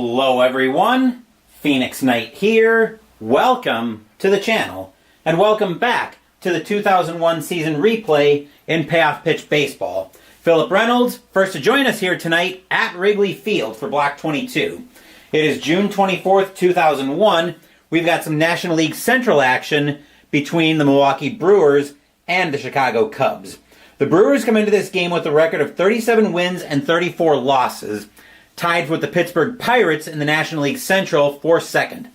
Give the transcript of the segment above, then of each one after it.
Hello everyone, Phoenix Knight here. Welcome to the channel, and welcome back to the 2001 season replay in Payoff Pitch Baseball. Philip Reynolds, first to join us here tonight at Wrigley Field for Block 22. It is June 24th, 2001. We've got some National League Central action between the Milwaukee Brewers and the Chicago Cubs. The Brewers come into this game with a record of 37 wins and 34 losses, tied with the Pittsburgh Pirates in the National League Central for second.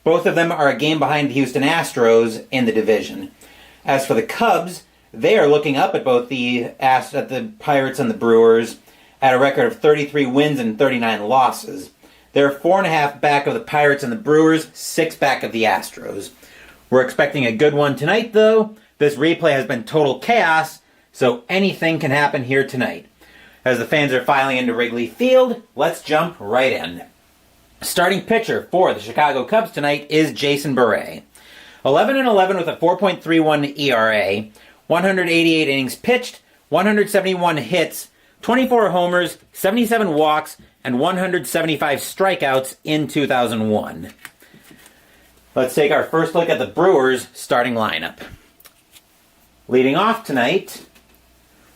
Both of them are a game behind the Houston Astros in the division. As for the Cubs, they are looking up at both the Pirates and the Brewers at a record of 33 wins and 39 losses. They're 4.5 back of the Pirates and the Brewers, 6 back of the Astros. We're expecting a good one tonight, though. This replay has been total chaos, so anything can happen here tonight. As the fans are filing into Wrigley Field, let's jump right in. Starting pitcher for the Chicago Cubs tonight is Jason Beret. 11-11 with a 4.31 ERA, 188 innings pitched, 171 hits, 24 homers, 77 walks, and 175 strikeouts in 2001. Let's take our first look at the Brewers' starting lineup. Leading off tonight,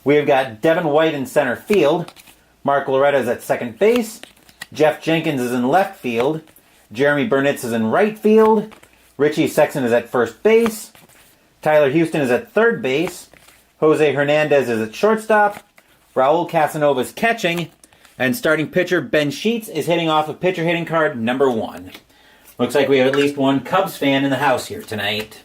we've got Devin White in center field, Mark Loretta is at second base, Jeff Jenkins is in left field, Jeremy Burnitz is in right field, Richie Sexson is at first base, Tyler Houston is at third base, Jose Hernandez is at shortstop, Raul Casanova is catching, and starting pitcher Ben Sheets is hitting off of pitcher hitting card number 1. Looks like we have at least one Cubs fan in the house here tonight.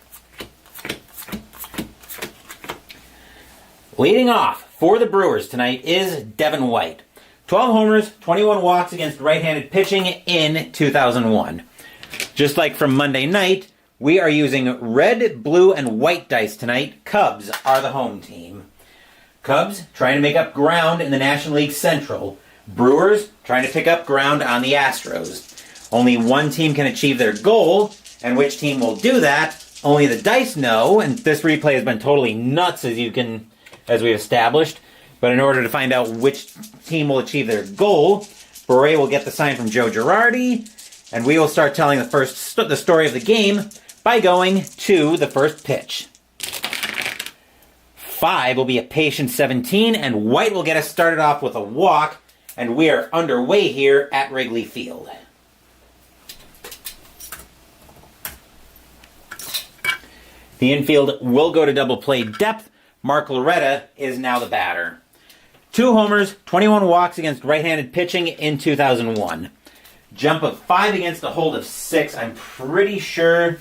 Leading off for the Brewers tonight is Devin White. 12 homers, 21 walks against right-handed pitching in 2001. Just like from Monday night, we are using red, blue, and white dice tonight. Cubs are the home team. Cubs trying to make up ground in the National League Central. Brewers trying to pick up ground on the Astros. Only one team can achieve their goal, and which team will do that, only the dice know, and this replay has been totally nuts as we established. But in order to find out which team will achieve their goal, Beret will get the sign from Joe Girardi, and we will start telling the story of the game by going to the first pitch. 5 will be a patient 17, and White will get us started off with a walk, and we are underway here at Wrigley Field. The infield will go to double play depth. Mark Loretta is now the batter. 2 homers, 21 walks against right-handed pitching in 2001. Jump of 5 against a hold of 6. I'm pretty sure.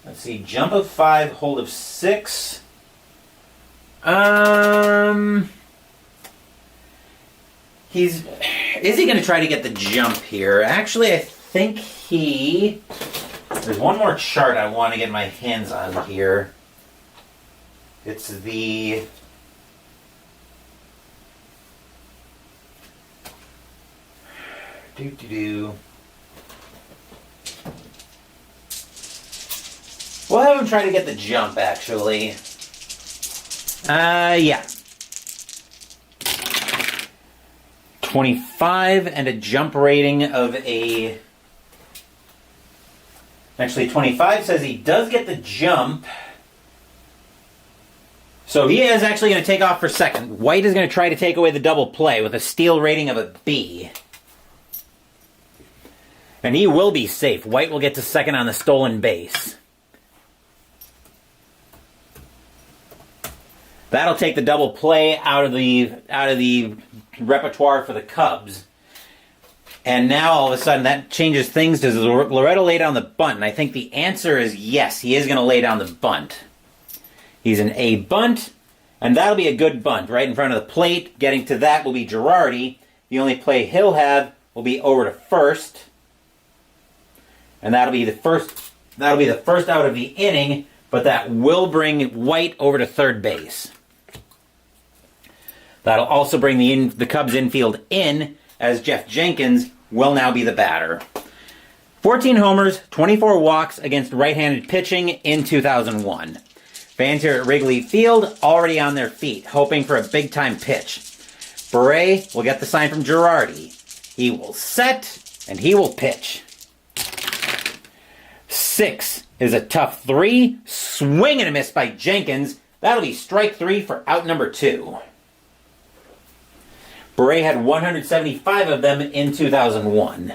Let's see. Jump of 5, hold of 6. Is he going to try to get the jump here? Actually, I think there's one more chart I want to get my hands on here. It's the We'll have him try to get the jump, actually. Yeah. 25 and a jump rating of a... Actually, 25 says he does get the jump. So he is actually going to take off for second. White is going to try to take away the double play with a steal rating of a B. And he will be safe. White will get to second on the stolen base. That'll take the double play out of the repertoire for the Cubs. And now all of a sudden that changes things. Does Loretta lay down the bunt? And I think the answer is yes. He is going to lay down the bunt. He's an A bunt, and that'll be a good bunt right in front of the plate. Getting to that will be Girardi. The only play he'll have will be over to first. And that'll be the first out of the inning, but that will bring White over to third base. That'll also bring the Cubs infield in, as Jeff Jenkins will now be the batter. 14 homers, 24 walks against right-handed pitching in 2001. Fans here at Wrigley Field already on their feet, hoping for a big-time pitch. Beret will get the sign from Girardi. He will set, and he will pitch. 6 is a tough 3. Swing and a miss by Jenkins. That'll be strike 3 for out number 2. Beret had 175 of them in 2001.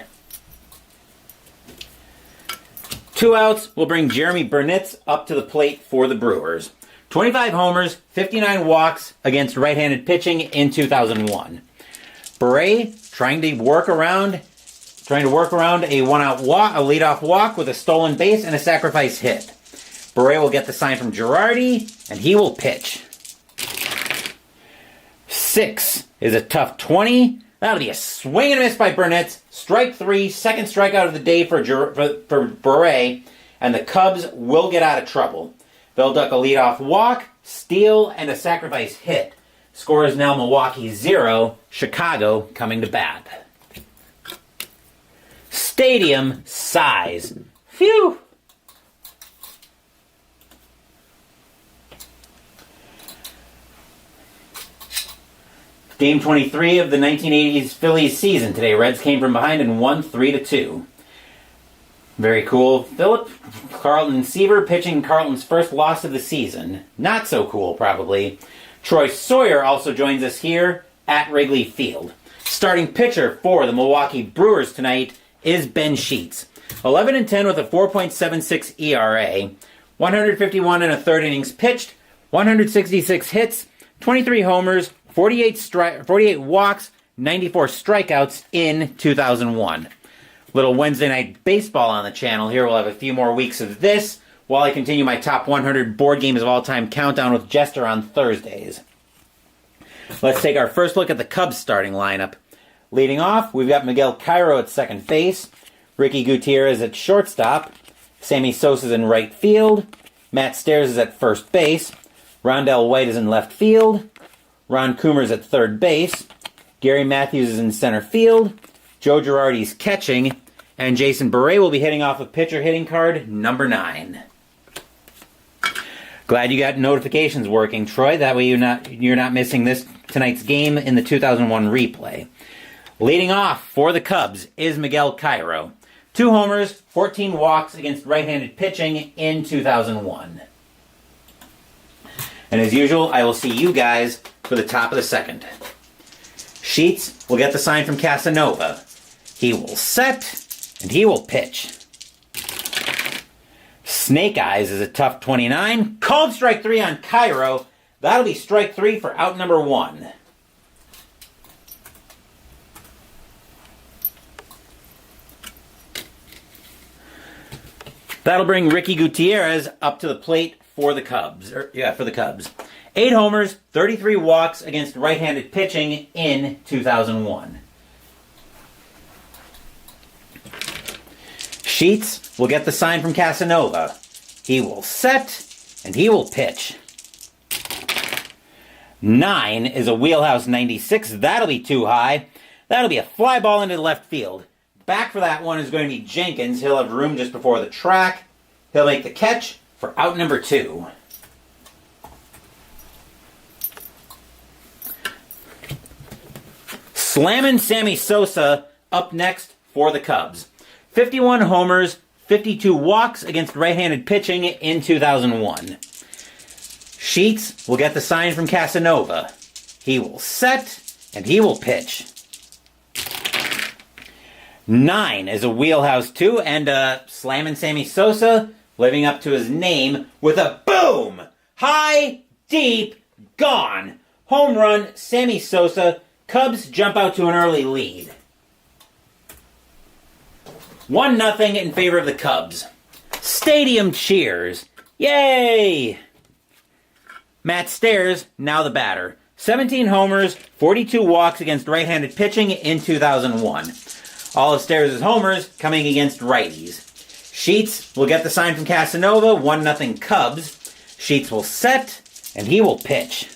2 outs will bring Jeremy Burnitz up to the plate for the Brewers. 25 homers, 59 walks against right-handed pitching in 2001. Beret trying to work around a one-out walk, a leadoff walk with a stolen base and a sacrifice hit. Beret will get the sign from Girardi, and he will pitch. 6 is a tough 20. That'll be a swing and a miss by Burnitz. Strike 3, second strikeout of the day for Beret, and the Cubs will get out of trouble. They'll duck a leadoff walk, steal, and a sacrifice hit. Score is now Milwaukee 0, Chicago coming to bat. Stadium size. Phew! Game 23 of the 1980s Phillies season today. Reds came from behind and won 3-2. Very cool. Philip Carlton Seaver pitching Carlton's first loss of the season. Not so cool, probably. Troy Sawyer also joins us here at Wrigley Field. Starting pitcher for the Milwaukee Brewers tonight is Ben Sheets. 11-10 with a 4.76 ERA. 151 and a third innings pitched. 166 hits. 23 homers. 48 walks, 94 strikeouts in 2001. Little Wednesday night baseball on the channel here. We'll have a few more weeks of this while I continue my top 100 board games of all time countdown with Jester on Thursdays. Let's take our first look at the Cubs starting lineup. Leading off, we've got Miguel Cairo at second base, Ricky Gutierrez at shortstop, Sammy Sosa's in right field, Matt Stairs is at first base, Rondell White is in left field, Ron Coomer's at third base, Gary Matthews is in center field, Joe Girardi's catching, and Jason Beret will be hitting off a pitcher hitting card number 9. Glad you got notifications working, Troy. That way you're not missing tonight's game in the 2001 replay. Leading off for the Cubs is Miguel Cairo. 2 homers, 14 walks against right-handed pitching in 2001. And as usual, I will see you guys for the top of the second. Sheets will get the sign from Casanova. He will set, and he will pitch. Snake Eyes is a tough 29. Called strike 3 on Cairo. That'll be strike 3 for out number 1. That'll bring Ricky Gutierrez up to the plate for the Cubs. 8 homers, 33 walks against right-handed pitching in 2001. Sheets will get the sign from Casanova. He will set, and he will pitch. 9 is a wheelhouse 96. That'll be too high. That'll be a fly ball into left field. Back for that one is going to be Jenkins. He'll have room just before the track. He'll make the catch for out number 2. Slammin' Sammy Sosa up next for the Cubs. 51 homers, 52 walks against right-handed pitching in 2001. Sheets will get the sign from Casanova. He will set, and he will pitch. 9 is a wheelhouse 2, and Slammin' Sammy Sosa living up to his name with a boom! High, deep, gone! Home run, Sammy Sosa. Cubs jump out to an early lead. 1-0 in favor of the Cubs. Stadium cheers. Yay! Matt Stairs, now the batter. 17 homers, 42 walks against right-handed pitching in 2001. All of Stairs' homers coming against righties. Sheets will get the sign from Casanova. 1-0 Cubs. Sheets will set, and he will pitch.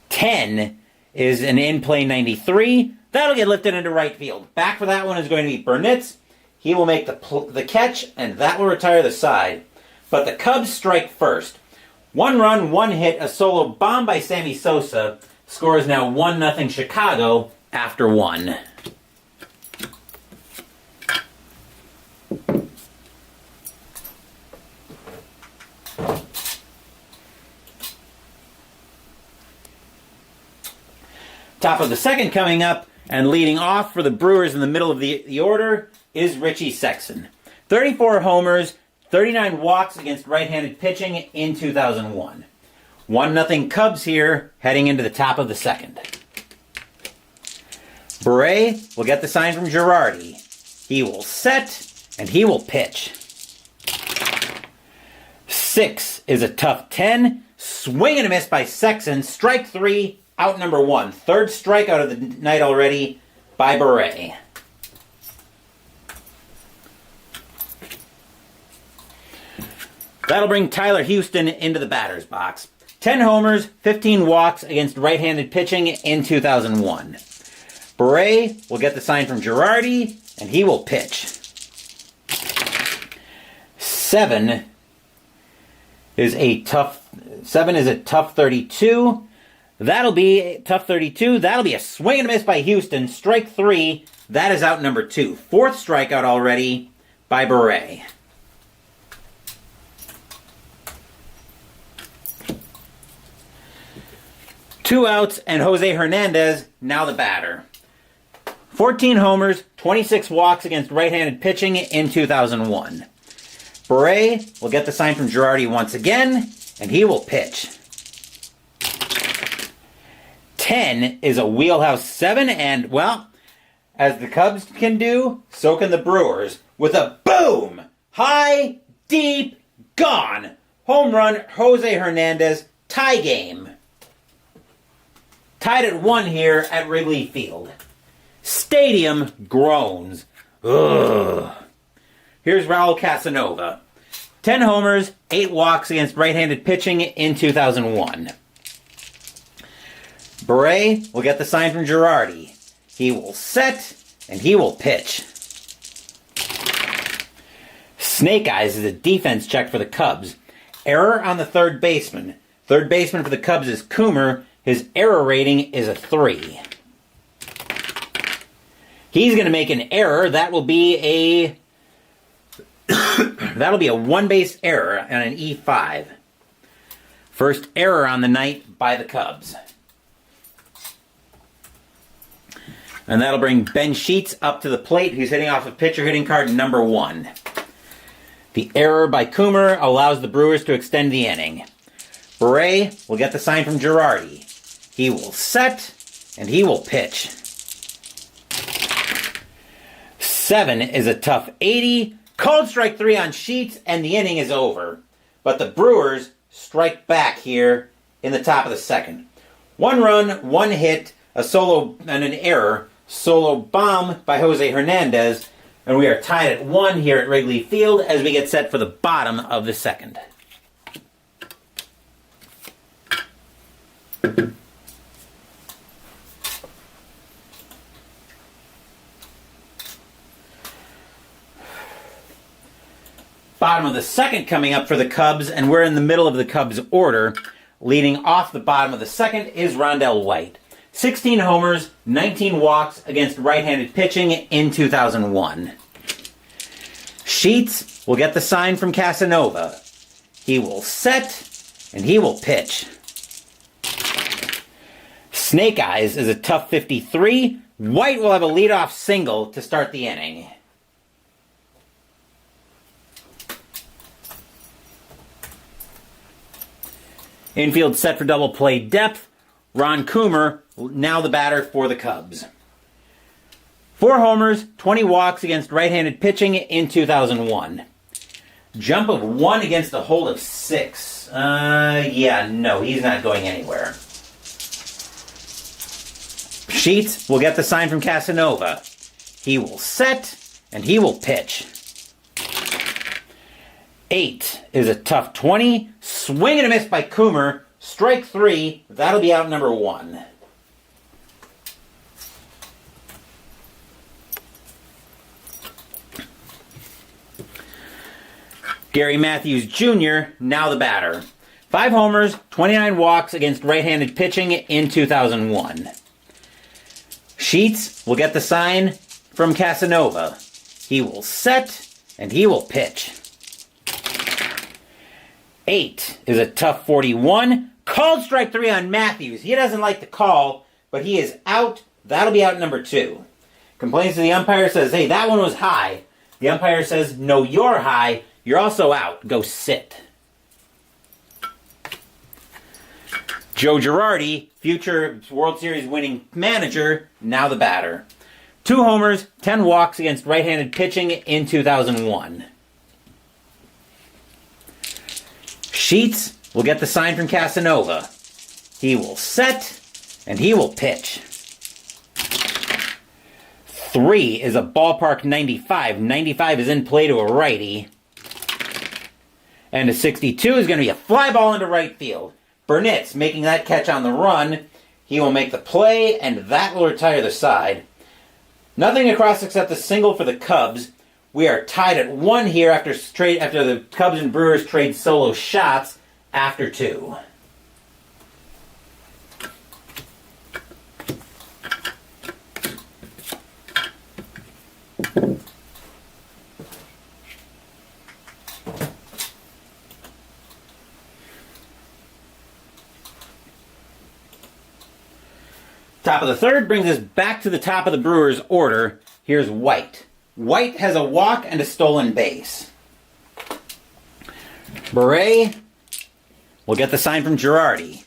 10 is an in-play 93. That'll get lifted into right field. Back for that one is going to be Burnitz. He will make the catch, and that will retire the side. But the Cubs strike first. 1 run, 1 hit, a solo bomb by Sammy Sosa. Score is now 1-0 Chicago after 1. Top of the second coming up, and leading off for the Brewers in the middle of the order is Richie Sexson. 34 homers, 39 walks against right-handed pitching in 2001. 1-0 Cubs here, heading into the top of the second. Bure will get the sign from Girardi. He will set, and he will pitch. 6 is a tough 10. Swing and a miss by Sexson. Strike 3, out number 1. Third strikeout of the night already by Bure. That'll bring Tyler Houston into the batter's box. 10 homers, 15 walks against right-handed pitching in 2001. Bure will get the sign from Girardi, and he will pitch. 7 is a tough 32. That'll be a tough 32. That'll be a swing and a miss by Houston. Strike 3. That is out number 2. Fourth strikeout already by Bure. Two outs, and Jose Hernandez, now the batter. 14 homers, 26 walks against right-handed pitching in 2001. Bure will get the sign from Girardi once again, and he will pitch. 10 is a wheelhouse 7, and, well, as the Cubs can do, so can the Brewers, with a boom! High, deep, gone! Home run, Jose Hernandez, tie game. Tied at 1 here at Wrigley Field. Stadium groans. Ugh. Here's Raul Casanova. 10 homers, 8 walks against right-handed pitching in 2001. Bure will get the sign from Girardi. He will set, and he will pitch. Snake Eyes is a defense check for the Cubs. Error on the third baseman. Third baseman for the Cubs is Coomer. His error rating is a 3. He's going to make an error. That will be a one-base error and an E5. First error on the night by the Cubs. And that'll bring Ben Sheets up to the plate, who's hitting off of pitcher hitting card number 1. The error by Coomer allows the Brewers to extend the inning. Bure will get the sign from Girardi. He will set, and he will pitch. 7 is a tough 80. Called strike 3 on Sheets, and the inning is over. But the Brewers strike back here in the top of the second. 1 run, 1 hit, a solo and an error. Solo bomb by Jose Hernandez. And we are tied at 1 here at Wrigley Field as we get set for the bottom of the second. Bottom of the second coming up for the Cubs, and we're in the middle of the Cubs order. Leading off the bottom of the second is Rondell White. 16 homers, 19 walks against right-handed pitching in 2001. Sheets will get the sign from Casanova. He will set, and he will pitch. Snake Eyes is a tough 53. White will have a leadoff single to start the inning. Infield set for double play depth. Ron Coomer, now the batter for the Cubs. 4 homers, 20 walks against right-handed pitching in 2001. Jump of 1 against a hold of 6. No, he's not going anywhere. Sheets will get the sign from Casanova. He will set, and he will pitch. 8 is a tough 20. Swing and a miss by Coomer. Strike 3. That'll be out number 1. Gary Matthews Jr., now the batter. 5 homers, 29 walks against right-handed pitching in 2001. Sheets will get the sign from Casanova. He will set, and he will pitch. 8 is a tough 41. Called strike 3 on Matthews. He doesn't like the call. but he is out. That'll be out number 2. Complains to the umpire, says, hey, that one was high. The umpire says, no, you're high. You're also out. Go sit. Joe Girardi, future World Series winning manager, now the batter. 2 homers, 10 walks against right-handed pitching in 2001. Sheets will get the sign from Casanova. He will set, and he will pitch. 3 is a ballpark 95. 95 is in play to a righty. And a 62 is going to be a fly ball into right field. Burnett's making that catch on the run. He will make the play, and that will retire the side. Nothing across except a single for the Cubs. We are tied at 1 here after the Cubs and Brewers trade solo shots after 2. Top of the 3rd brings us back to the top of the Brewers' order. Here's White. White has a walk and a stolen base. Beret will get the sign from Girardi.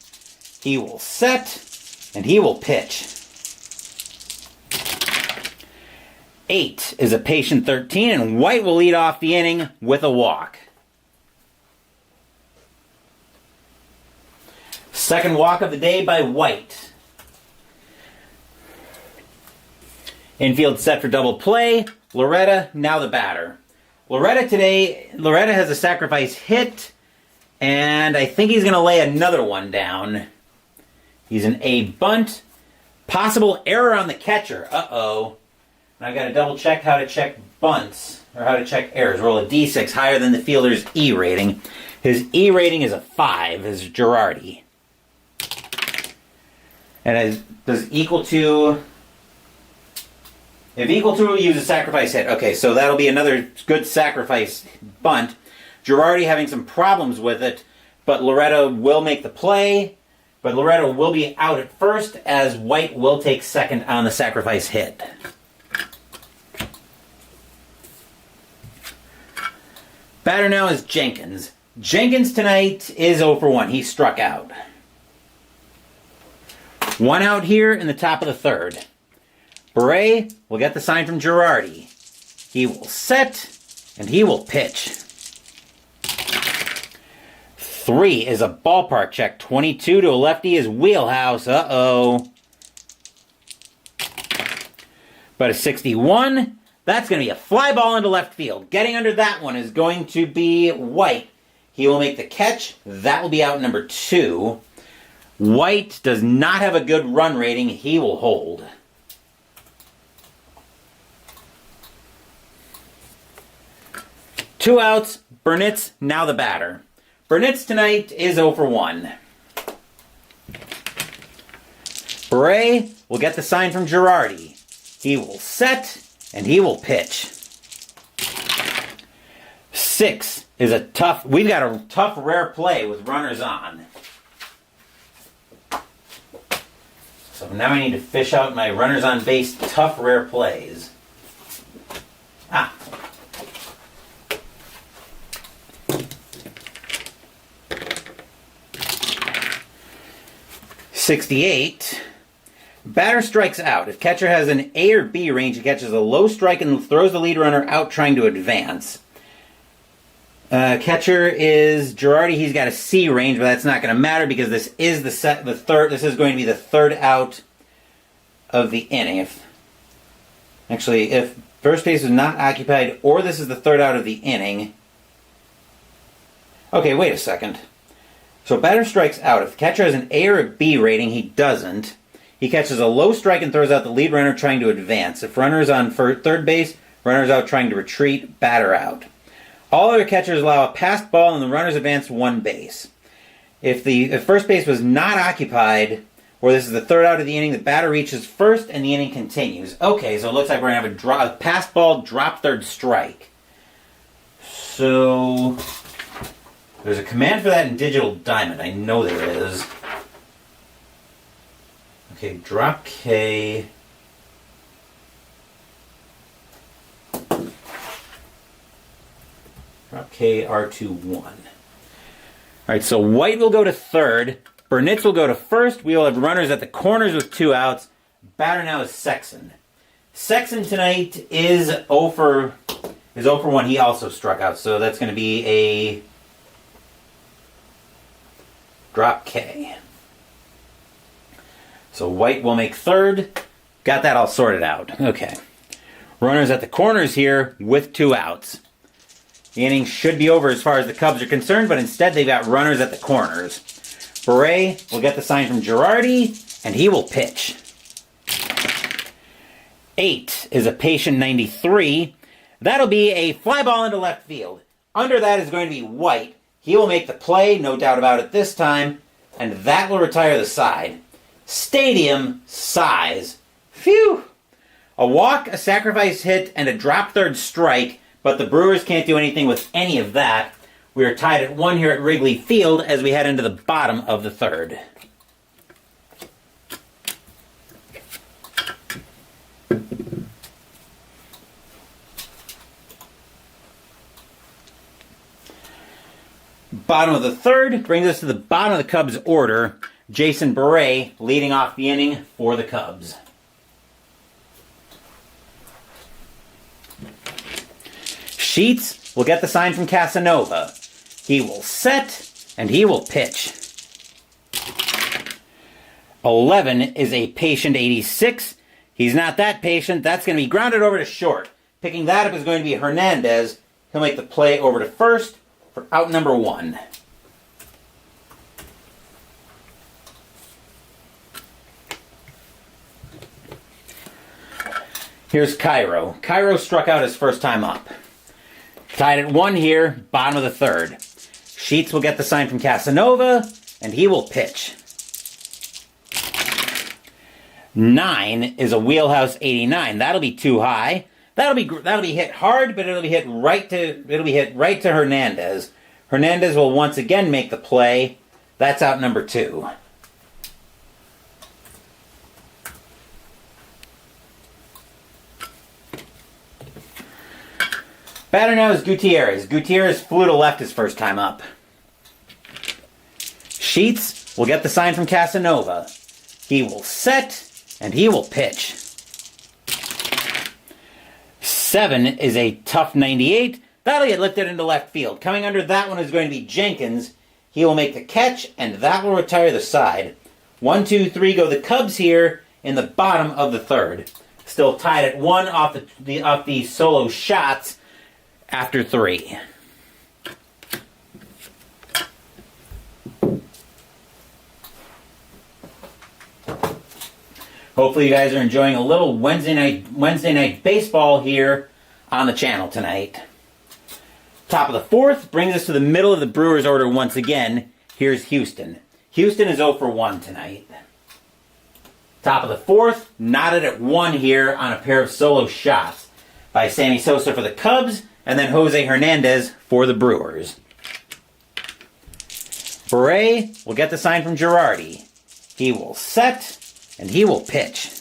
He will set, and he will pitch. 8 is a patient 13, and White will lead off the inning with a walk. Second walk of the day by White. Infield set for double play. Loretta, now the batter. Loretta has a sacrifice hit, and I think he's going to lay another one down. He's an A bunt. Possible error on the catcher. Uh-oh. And I've got to double check how to check bunts, or how to check errors. Roll a D6 higher than the fielder's E rating. His E rating is a 5, is Girardi. And does equal to... If equal to, we'll use a sacrifice hit. Okay, so that'll be another good sacrifice bunt. Girardi having some problems with it, but Loretta will make the play. But Loretta will be out at first, as White will take second on the sacrifice hit. Batter now is Jenkins. Jenkins tonight is 0 for 1. He struck out. 1 out here in the top of the 3rd. Beret will get the sign from Girardi. He will set, and he will pitch. 3 is a ballpark check. 22 to a lefty is wheelhouse. Uh-oh. But a 61, that's going to be a fly ball into left field. Getting under that one is going to be White. He will make the catch. That will be out number 2. White does not have a good run rating. He will hold. Two outs. Burnett's now the batter. Burnett's tonight is 0 for 1. Beret will get the sign from Girardi. He will set, and he will pitch. 6 is a tough... We've got a tough, rare play with runners on. So now I need to fish out my runners on base tough, rare plays. 68. Batter strikes out. If catcher has an A or B range, he catches a low strike and throws the lead runner out trying to advance. Catcher is Girardi. He's got a C range, but that's not going to matter because this is This is going to be the 3rd out of the inning. If first base is not occupied, or this is the 3rd out of the inning. Okay, wait a second. So batter strikes out. If the catcher has an A or a B rating, he doesn't. He catches a low strike and throws out the lead runner trying to advance. If runner is on third base, runner's out trying to retreat, batter out. All other catchers allow a passed ball and the runners advance 1 base. If first base was not occupied, or this is the 3rd out of the inning, the batter reaches first and the inning continues. Okay, so it looks like we're going to have a passed ball, drop 3rd strike. So... there's a command for that in Digital Diamond. I know there is. Okay, drop K. Drop K, R2-1. All right, so White will go to third. Burnitz will go to first. We will have runners at the corners with 2 outs. Batter now is Sexson. Sexson tonight is 0 for 1. He also struck out, so that's going to be a drop K. So White will make third. Got that all sorted out. Okay. Runners at the corners here with 2 outs. The inning should be over as far as the Cubs are concerned, but instead they've got runners at the corners. Beret will get the sign from Girardi, and he will pitch. 8 is a patient 93. That'll be a fly ball into left field. Under that is going to be White. He will make the play, no doubt about it this time, and that will retire the side. Stadium size. Phew! A walk, a sacrifice hit, and a drop third strike, but the Brewers can't do anything with any of that. We are tied at 1 here at Wrigley Field as we head into the bottom of the third. Bottom of the third brings us to the bottom of the Cubs order. Jason Beret leading off the inning for the Cubs. Sheets will get the sign from Casanova. He will set, and he will pitch. 11 is a patient 86. He's not that patient. That's going to be grounded over to short. Picking that up is going to be Hernandez. He'll make the play over to first for out number 1. Here's Cairo. Cairo struck out his first time up. Tied at 1 here, bottom of the third. Sheets will get the sign from Casanova, and he will pitch. 9 is a wheelhouse 89. That'll be too high. That'll be hit hard, but it'll be hit right to Hernandez. Hernandez will once again make the play. That's out number 2. Batter now is Gutierrez. Gutierrez flew to left his first time up. Sheets will get the sign from Casanova. He will set, and he will pitch. 7 is a tough 98. That'll get lifted into left field. Coming under that one is going to be Jenkins. He will make the catch, and that will retire the side. 1, 2, 3 go the Cubs here in the bottom of the third. Still tied at 1 off the solo shots after 3. Hopefully you guys are enjoying a little Wednesday night baseball here on the channel tonight. Top of the fourth brings us to the middle of the Brewers order once again. Here's Houston. Houston is 0 for 1 tonight. Top of the fourth, knotted at 1 here on a pair of solo shots by Sammy Sosa for the Cubs, and then Jose Hernandez for the Brewers. Beret will get the sign from Girardi. He will set, and he will pitch.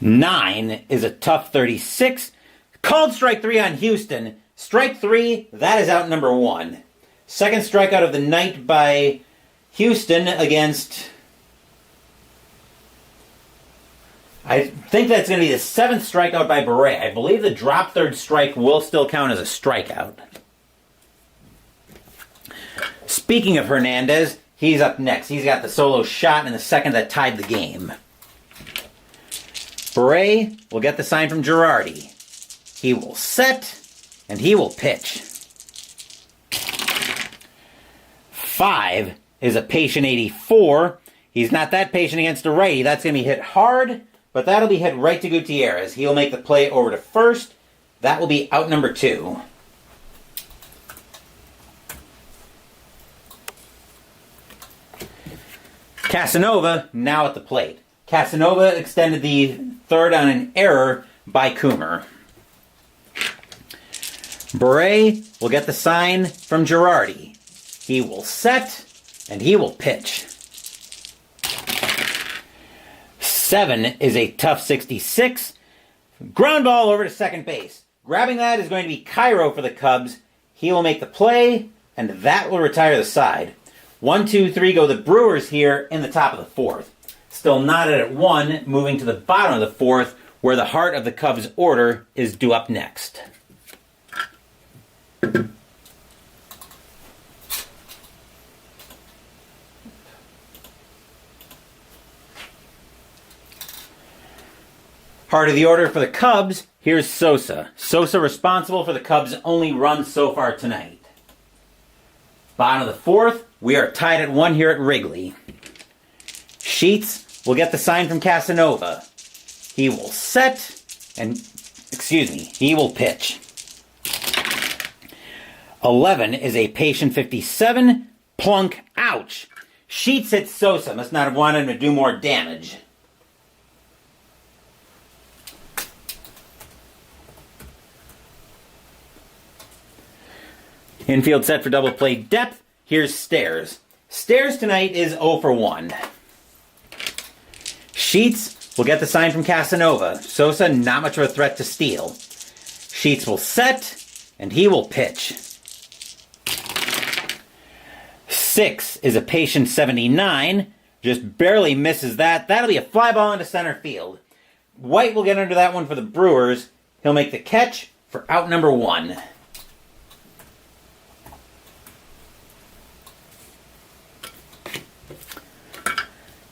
9 is a tough 36. Called strike 3 on Houston. Strike 3, that is out number 1. Second strikeout of the night by Houston against... I think that's going to be the 7th strikeout by Beret. I believe the drop third strike will still count as a strikeout. Speaking of Hernandez, he's up next. He's got the solo shot in the second that tied the game. Beret will get the sign from Girardi. He will set, and he will pitch. 5 is a patient 84. He's not that patient against a righty. That's going to be hit hard, but that'll be hit right to Gutierrez. He'll make the play over to first. That will be out number 2. Casanova now at the plate. Casanova extended the third on an error by Coomer. Beret will get the sign from Girardi. He will set, and he will pitch. 7 is a tough 66. Ground ball over to second base. Grabbing that is going to be Cairo for the Cubs. He will make the play, and that will retire the side. 1, 2, 3 go the Brewers here in the top of the fourth. Still knotted at 1, moving to the bottom of the fourth, where the heart of the Cubs' order is due up next. Heart of the order for the Cubs, here's Sosa. Sosa responsible for the Cubs' only run so far tonight. Bottom of the fourth, we are tied at 1 here at Wrigley. Sheets will get the sign from Casanova. He will set, and, he will pitch. 11 is a patient 57. Plunk, ouch. Sheets hits Sosa, must not have wanted him to do more damage. Infield set for double play depth. Here's Stairs. Stairs tonight is 0 for 1. Sheets will get the sign from Casanova. Sosa, not much of a threat to steal. Sheets will set, and he will pitch. 6 is a patient 79. Just barely misses that. That'll be a fly ball into center field. White will get under that one for the Brewers. He'll make the catch for out number 1.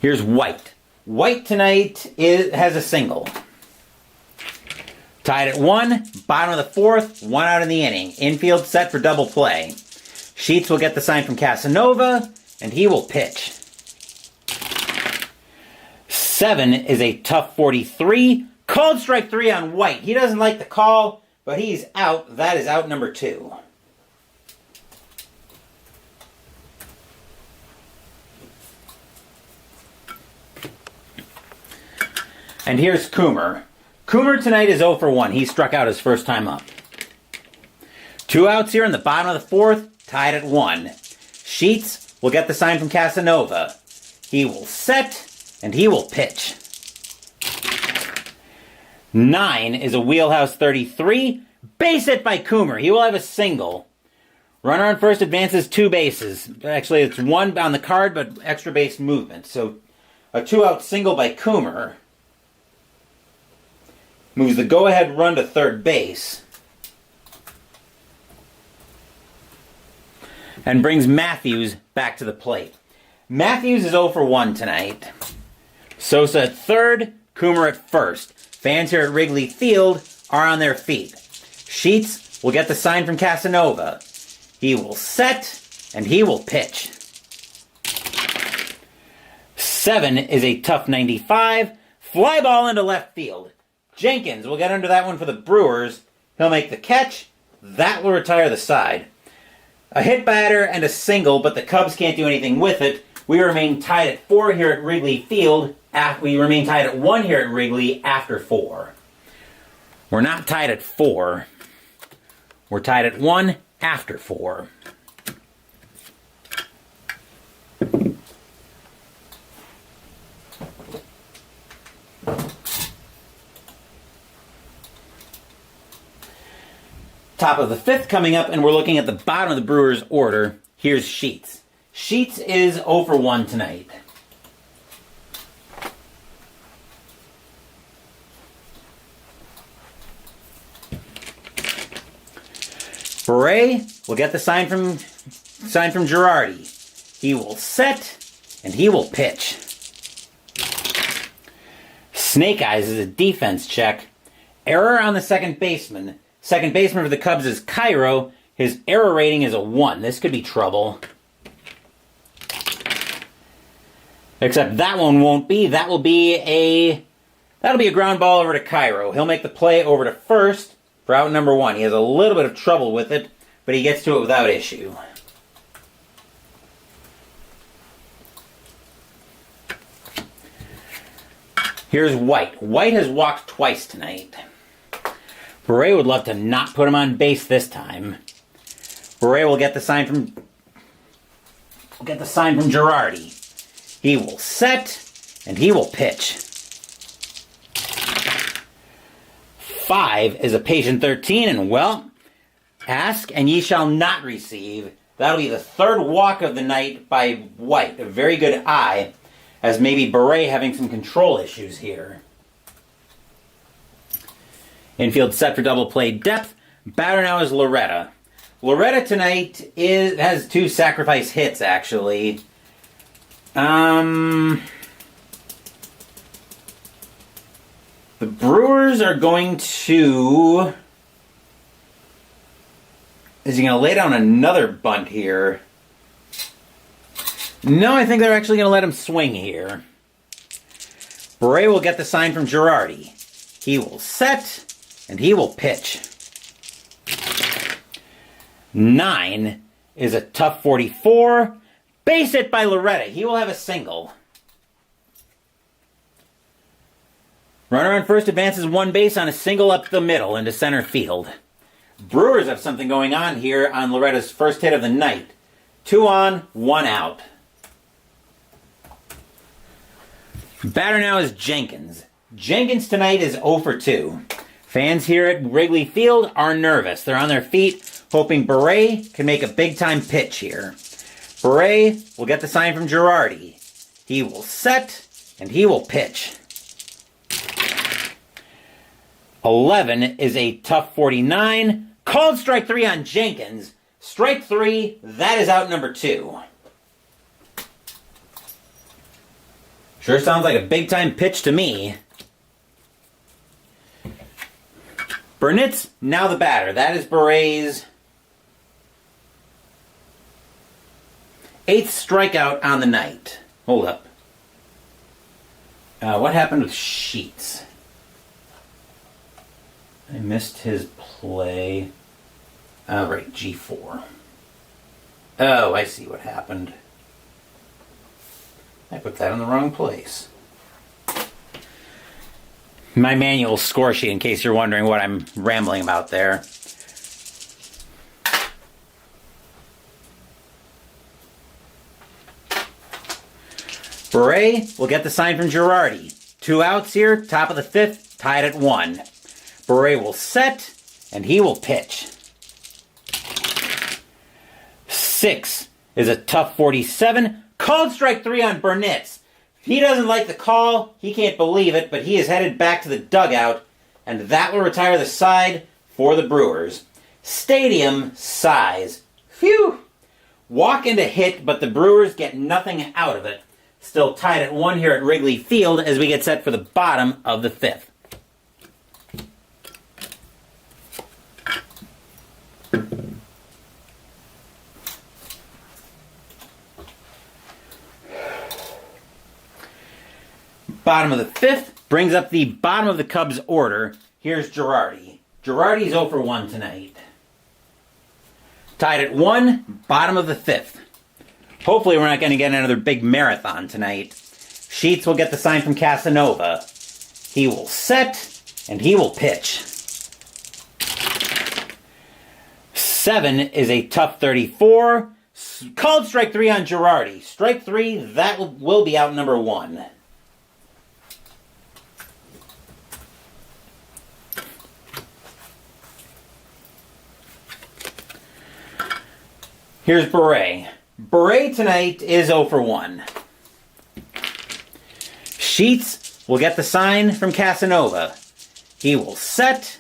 Here's White. White tonight has a single. Tied at 1, bottom of the fourth, 1 out in the inning. Infield set for double play. Sheets will get the sign from Casanova, and he will pitch. 7 is a tough 43. Called strike 3 on White. He doesn't like the call, but he's out. That is out number 2. And here's Coomer. Coomer tonight is 0 for 1. He struck out his first time up. 2 outs here in the bottom of the fourth, tied at 1. Sheets will get the sign from Casanova. He will set, and he will pitch. 9 is a wheelhouse 33. Base hit by Coomer. He will have a single. Runner on first advances 2 bases. Actually, it's 1 on the card, but extra base movement. So a 2-out single by Coomer moves the go-ahead run to third base and brings Matthews back to the plate. Matthews is 0 for 1 tonight. Sosa at third, Coomer at first. Fans here at Wrigley Field are on their feet. Sheets will get the sign from Casanova. He will set, and he will pitch. 7 is a tough 95. Fly ball into left field. Jenkins will get under that one for the Brewers. He'll make the catch. That will retire the side. A hit batter and a single, but the Cubs can't do anything with it. We remain tied at 4 here at Wrigley Field. We remain tied at 1 here at Wrigley after 4. We're not tied at 4. We're tied at 1 after 4. Top of the 5th coming up, and we're looking at the bottom of the Brewers' order. Here's Sheets. Sheets is 0 for 1 tonight. Beret will get the sign from Girardi. He will set, and he will pitch. Snake Eyes is a defense check. Error on the second baseman. Second baseman for the Cubs is Cairo. His error rating is a 1. This could be trouble. Except that one won't be. That'll be a ground ball over to Cairo. He'll make the play over to first for out number 1. He has a little bit of trouble with it, but he gets to it without issue. Here's White. White has walked twice tonight. Beret would love to not put him on base this time. Beret will get the sign from Girardi. He will set, and he will pitch. 5 is a patient 13, and well, ask and ye shall not receive. That'll be the third walk of the night by White. A very good eye, as maybe Beret having some control issues here. Infield set for double play depth. Batter now is Loretta. Loretta tonight has 2 sacrifice hits, actually. The Brewers are going to... Is he going to lay down another bunt here? No, I think they're actually going to let him swing here. Beret will get the sign from Girardi. He will set, and he will pitch. 9 is a tough 44. Base hit by Loretta. He will have a single. Runner on first advances 1 base on a single up the middle into center field. Brewers have something going on here on Loretta's first hit of the night. 2 on, 1 out. Batter now is Jenkins. Jenkins tonight is 0 for 2. Fans here at Wrigley Field are nervous. They're on their feet, hoping Beret can make a big-time pitch here. Beret will get the sign from Girardi. He will set, and he will pitch. 11 is a tough 49. Called strike 3 on Jenkins. Strike 3, that is out number 2. Sure sounds like a big-time pitch to me. Burnett's now the batter. That is Beret's 8th strikeout on the night. Hold up. What happened with Sheets? I missed his play. Right, G4. Oh, I see what happened. I put that in the wrong place. My manual score sheet, in case you're wondering what I'm rambling about there. Beret will get the sign from Girardi. 2 outs here, top of the 5th, tied at 1. Beret will set, and he will pitch. 6 is a tough 47. Called strike 3 on Burnett's. He doesn't like the call, he can't believe it, but he is headed back to the dugout, and that will retire the side for the Brewers. Stadium size. Phew! Walk into hit, but the Brewers get nothing out of it. Still tied at 1 here at Wrigley Field as we get set for the bottom of the 5th. Bottom of the 5th brings up the bottom of the Cubs order. Here's Girardi. Girardi's 0 for 1 tonight. Tied at 1, bottom of the 5th. Hopefully we're not going to get another big marathon tonight. Sheets will get the sign from Casanova. He will set, and he will pitch. 7 is a tough 34. Called strike 3 on Girardi. Strike 3, that will be out number 1. Here's Beret. Beret tonight is 0 for 1. Sheets will get the sign from Casanova. He will set,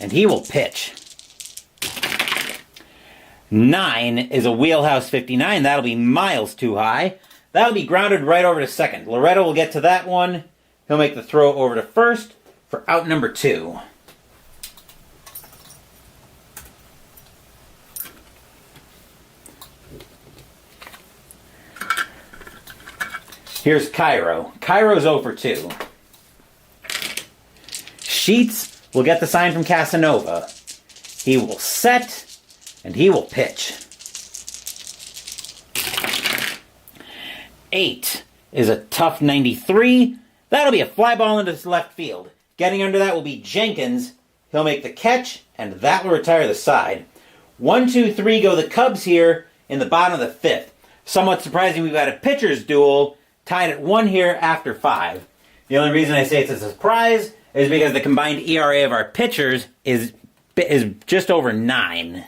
and he will pitch. 9 is a wheelhouse 59. That'll be miles too high. That'll be grounded right over to second. Loretta will get to that one. He'll make the throw over to first for out number 2. Here's Cairo. Cairo's 0 for 2. Sheets will get the sign from Casanova. He will set, and he will pitch. 8 is a tough 93. That'll be a fly ball into left field. Getting under that will be Jenkins. He'll make the catch, and that will retire the side. 1, 2, 3 go the Cubs here in the bottom of the 5th. Somewhat surprising we've got a pitcher's duel tied at 1 here after 5. The only reason I say it's a surprise is because the combined ERA of our pitchers is just over 9.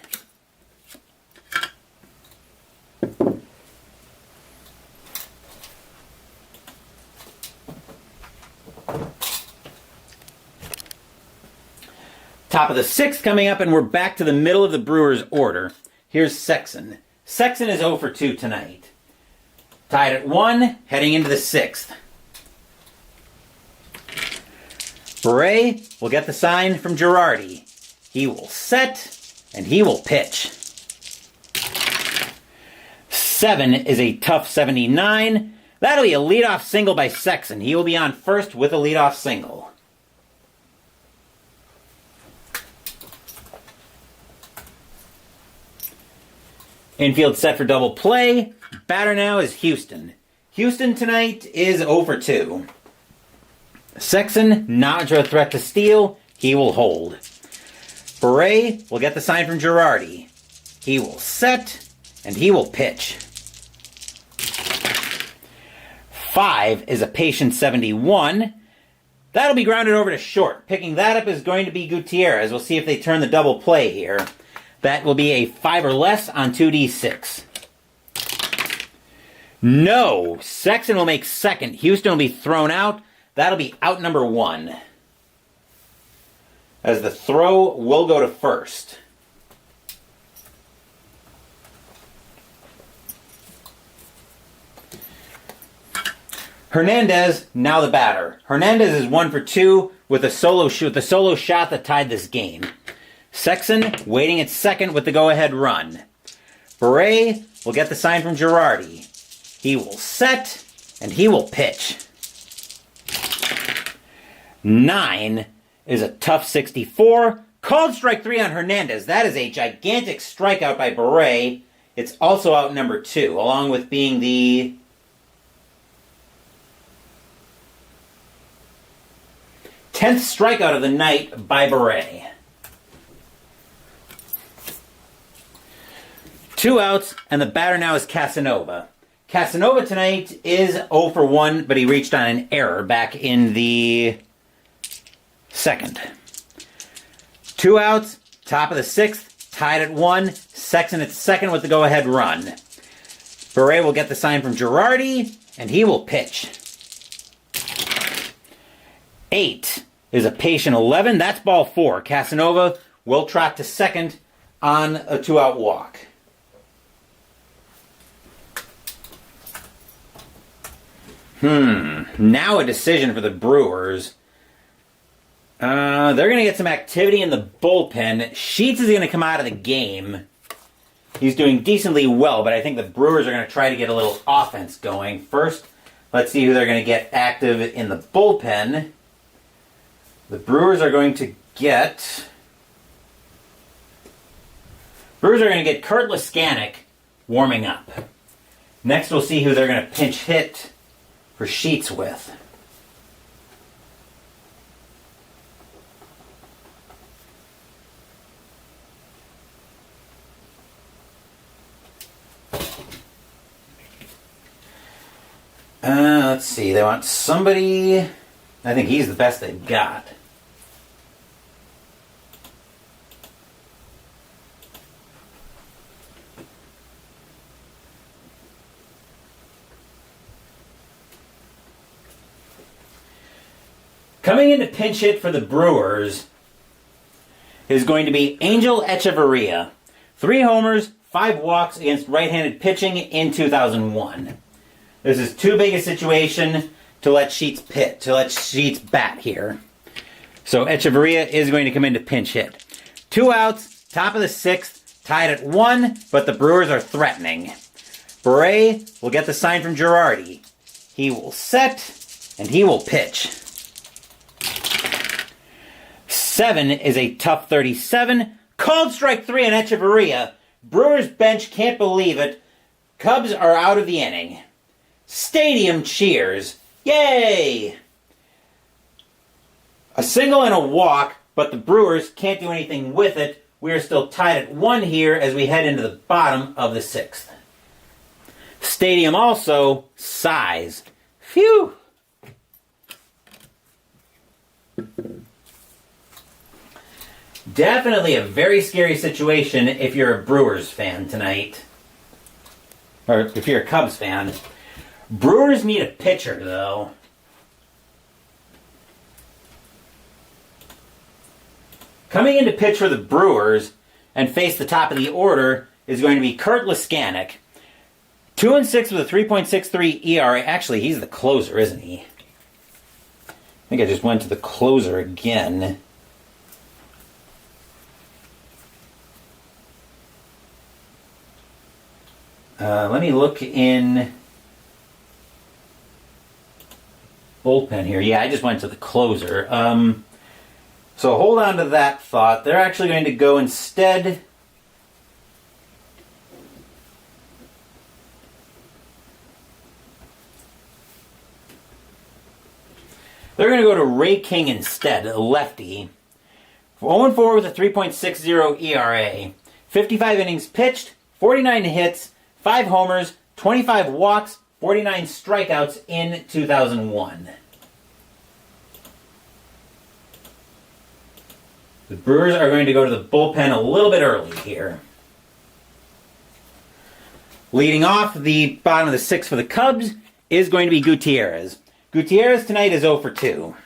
Top of the 6th coming up, and we're back to the middle of the Brewers' order. Here's Sexson. Sexson is 0 for 2 tonight. Tied at 1, heading into the 6th. Beret will get the sign from Girardi. He will set, and he will pitch. 7 is a tough 79. That'll be a leadoff single by Sexson. He will be on first with a leadoff single. Infield set for double play. Batter now is Houston. Houston tonight is 0 for 2. Sexson, not much of a threat to steal. He will hold. Beret will get the sign from Girardi. He will set, and he will pitch. 5 is a patient 71. That'll be grounded over to short. Picking that up is going to be Gutierrez. We'll see if they turn the double play here. That will be a 5 or less on 2D6. No! Sexson will make second. Houston will be thrown out. That'll be out number 1. As the throw will go to first. Hernandez, now the batter. Hernandez is 1 for 2 with a solo shot that tied this game. Sexson waiting at second with the go-ahead run. Beret will get the sign from Girardi. He will set, and he will pitch. 9 is a tough 64. Called strike 3 on Hernandez. That is a gigantic strikeout by Beret. It's also out number 2, along with being the 10th strikeout of the night by Beret. 2 outs, and the batter now is Casanova. Casanova tonight is 0 for 1, but he reached on an error back in the 2nd. 2 outs, top of the 6th, tied at 1. Sexson at second with the go-ahead run. Beret will get the sign from Girardi, and he will pitch. 8 is a patient 11. That's ball 4. Casanova will trot to second on a 2-out walk. Now a decision for the Brewers. They're going to get some activity in the bullpen. Sheets is going to come out of the game. He's doing decently well, but I think the Brewers are going to try to get a little offense going. First, let's see who they're going to get active in the bullpen. The Brewers are going to get Kurt Laskanik warming up. Next, we'll see who they're going to pinch hit for Sheets with. Let's see. They want somebody. I think he's the best they've got. Coming in to pinch hit for the Brewers is going to be Angel Echeverria. 3 homers, 5 walks against right-handed pitching in 2001. This is too big a situation to let Sheets bat here. So Echeverria is going to come in to pinch hit. 2 outs, top of the 6th, tied at 1, but the Brewers are threatening. Beret will get the sign from Girardi. He will set, and he will pitch. 7 is a tough 37. Called strike 3 on Echeverria. Brewers bench can't believe it. Cubs are out of the inning. Stadium cheers. Yay! A single and a walk, but the Brewers can't do anything with it. We are still tied at 1 here as we head into the bottom of the 6th. Stadium also sighs. Phew! Definitely a very scary situation if you're a Brewers fan tonight. Or if you're a Cubs fan. Brewers need a pitcher, though. Coming in to pitch for the Brewers and face the top of the order is going to be Kurt Laskanik. 2-6 with a 3.63 ERA. Actually, he's the closer, isn't he? I think I just went to the closer again. Let me look in bullpen here. Yeah, I just went to the closer. So hold on to that thought. They're actually going to go instead. They're going to go to Ray King instead, a lefty. 0-4 with a 3.60 ERA. 55 innings pitched, 49 hits, 5 homers, 25 walks, 49 strikeouts in 2001. The Brewers are going to go to the bullpen a little bit early here. Leading off the bottom of the 6th for the Cubs is going to be Gutierrez. Gutierrez tonight is 0 for 2.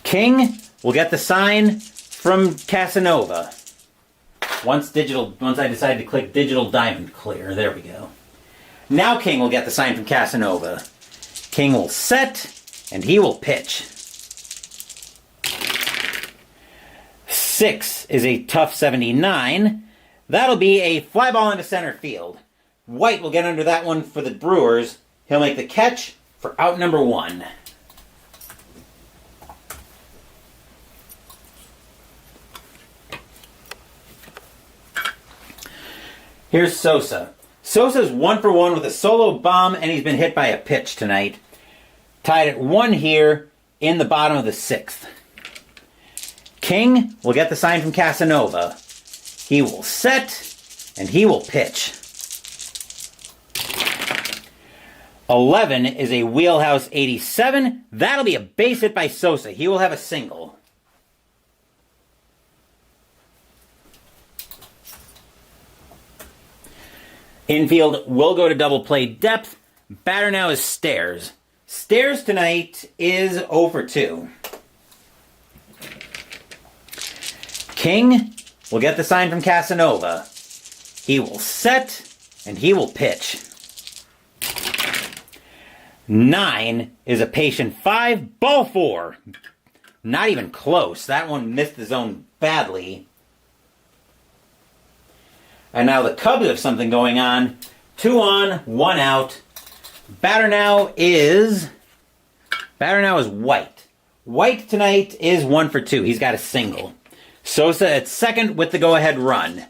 King will get the sign from Casanova. Once I decide to click digital diamond clear, there we go. Now King will get the sign from Casanova. King will set, and he will pitch. 6 is a tough 79. That'll be a fly ball into center field. White will get under that one for the Brewers. He'll make the catch for out number 1. Here's Sosa. Sosa's 1 for 1 with a solo bomb, and he's been hit by a pitch tonight. Tied at 1 here in the bottom of the 6th. King will get the sign from Casanova. He will set, and he will pitch. 11 is a wheelhouse 87. That'll be a base hit by Sosa. He will have a single. Infield will go to double play depth. Batter now is Stairs. Stairs tonight is 0 for 2. King will get the sign from Casanova. He will set, and he will pitch. 9 is a patient 5, ball 4. Not even close. That one missed the zone badly. And now the Cubs have something going on. 2 on, 1 out. Batter now is White. White tonight is 1 for 2. He's got a single. Sosa at second with the go-ahead run.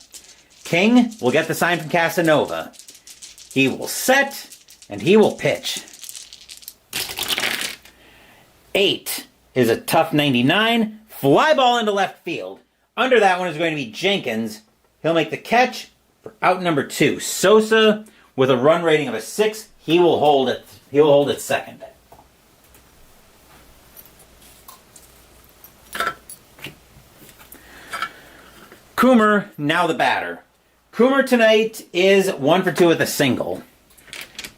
King will get the sign from Casanova. He will set, and he will pitch. 8 is a tough 99. Fly ball into left field. Under that one is going to be Jenkins. He'll make the catch for out number 2. Sosa, with a run rating of a 6, he will hold it. He will hold it second. Coomer, now the batter. Coomer tonight is 1 for 2 with a single.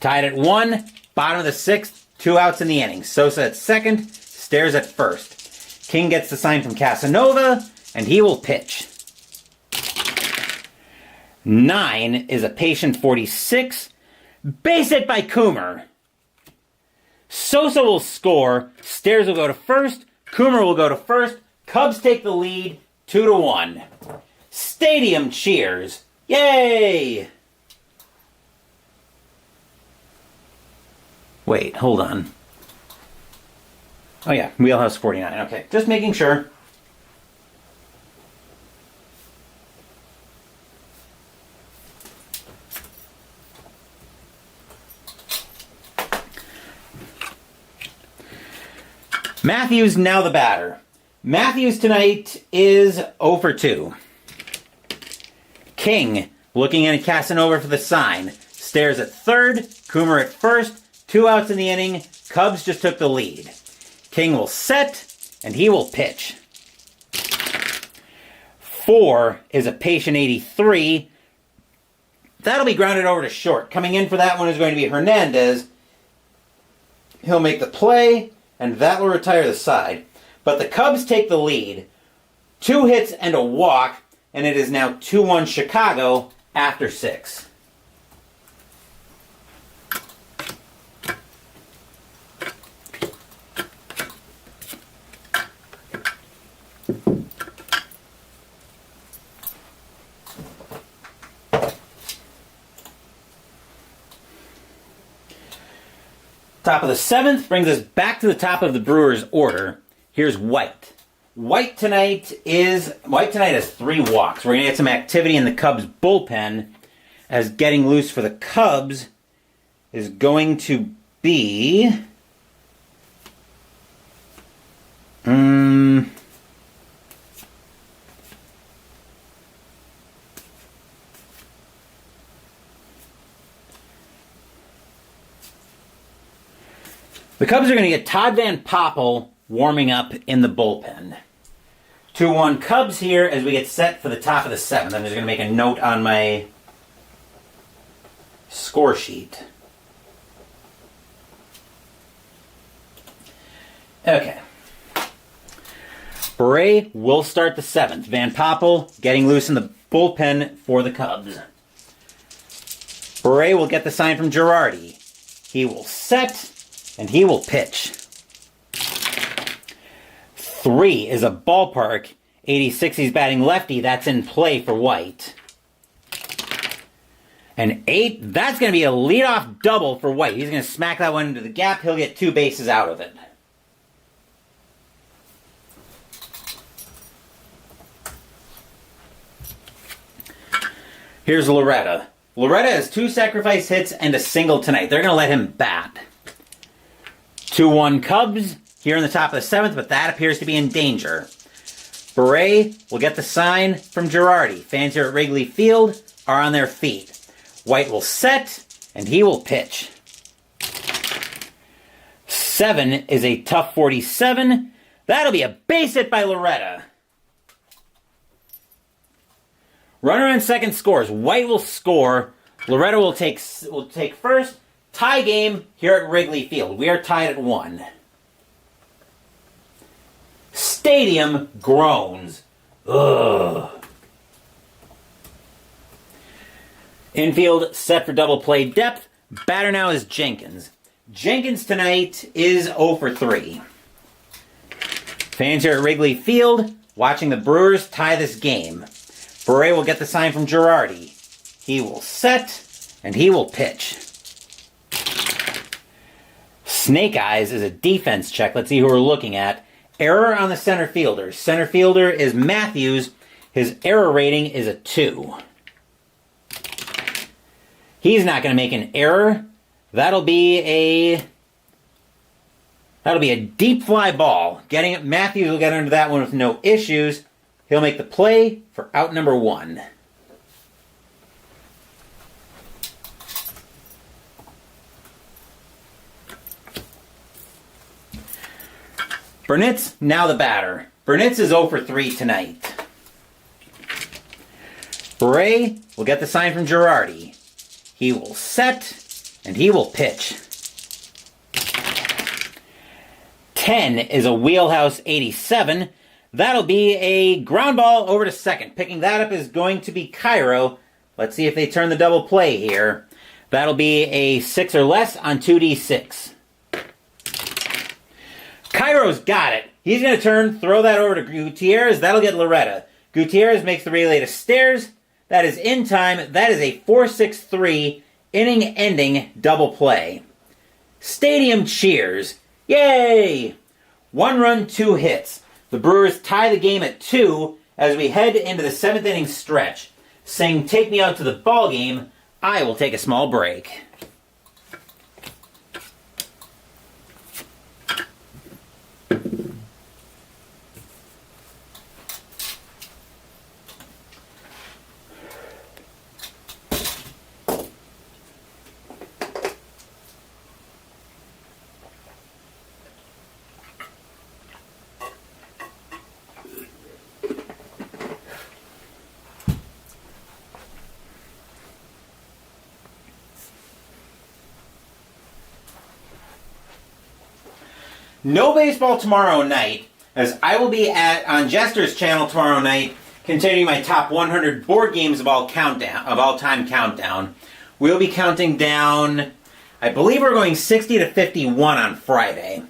Tied at 1, bottom of the 6th, 2 outs in the inning. Sosa at second, Stairs at first. King gets the sign from Casanova, and he will pitch. 9 is a patient 46. Base hit by Coomer. Sosa will score. Stairs will go to first. Coomer will go to first. Cubs take the lead 2-1. Stadium cheers. Yay! Wait, hold on. Oh yeah, wheelhouse 49. Okay, just making sure. Matthews now the batter. Matthews tonight is 0 for 2. King looking in at Casanova for the sign. Stairs at third. Coomer at first. 2 outs in the inning. Cubs just took the lead. King will set, and he will pitch. 4 is a patient 83. That'll be grounded over to short. Coming in for that one is going to be Hernandez. He'll make the play, and that will retire the side. But the Cubs take the lead. 2 hits and a walk, and it is now 2-1 Chicago after 6. Top of the 7th brings us back to the top of the Brewers' order. Here's White. White tonight has 3 walks. We're going to get some activity in the Cubs' bullpen, as getting loose for the Cubs is going to be... The Cubs are going to get Todd Van Poppel warming up in the bullpen. 2-1 Cubs here as we get set for the top of the 7th. I'm just going to make a note on my score sheet. Okay. Beret will start the 7th. Van Poppel getting loose in the bullpen for the Cubs. Beret will get the sign from Girardi. He will set, and he will pitch. 3 is a ballpark. 86, he's batting lefty. That's in play for White. And 8, that's going to be a leadoff double for White. He's going to smack that one into the gap. He'll get 2 bases out of it. Here's Loretta. Loretta has 2 sacrifice hits and a single tonight. They're going to let him bat. 2-1 Cubs here in the top of the 7th, but that appears to be in danger. Beret will get the sign from Girardi. Fans here at Wrigley Field are on their feet. White will set, and he will pitch. 7 is a tough 47. That'll be a base hit by Loretta. Runner on second scores. White will score. Loretta will take first. Tie game here at Wrigley Field. We are tied at 1. Stadium groans. Ugh. Infield set for double play depth. Batter now is Jenkins. Jenkins tonight is 0 for 3. Fans here at Wrigley Field watching the Brewers tie this game. Beret will get the sign from Girardi. He will set, and he will pitch. Snake Eyes is a defense check. Let's see who we're looking at. Error on the center fielder. Center fielder is Matthews. His error rating is a 2. He's not going to make an error. That'll be a deep fly ball. Matthews will get under that one with no issues. He'll make the play for out number 1. Burnitz, now the batter. Burnitz is 0 for 3 tonight. Beret will get the sign from Girardi. He will set, and he will pitch. 10 is a wheelhouse 87. That'll be a ground ball over to second. Picking that up is going to be Cairo. Let's see if they turn the double play here. That'll be a 6 or less on 2D6. Cairo's got it. He's going to throw that over to Gutierrez. That'll get Loretta. Gutierrez makes the relay to Stairs. That is in time. That is a 4-6-3 inning-ending double play. Stadium cheers. Yay! 1 run, 2 hits. The Brewers tie the game at 2 as we head into the 7th inning stretch. Saying, "Take me out to the ball game," I will take a small break. No baseball tomorrow night, as I will be on Jester's channel tomorrow night, continuing my top 100 board games of all time countdown. We'll be counting down, I believe we're going 60 to 51 on Friday.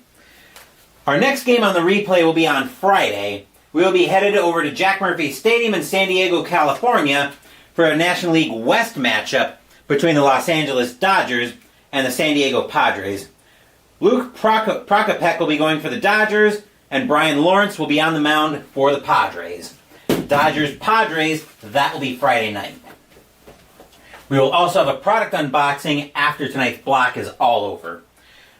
Our next game on the replay will be on Friday. We will be headed over to Jack Murphy Stadium in San Diego, California for a National League West matchup between the Los Angeles Dodgers and the San Diego Padres. Luke Prokopek will be going for the Dodgers, and Brian Lawrence will be on the mound for the Padres. Dodgers-Padres, that will be Friday night. We will also have a product unboxing after tonight's block is all over.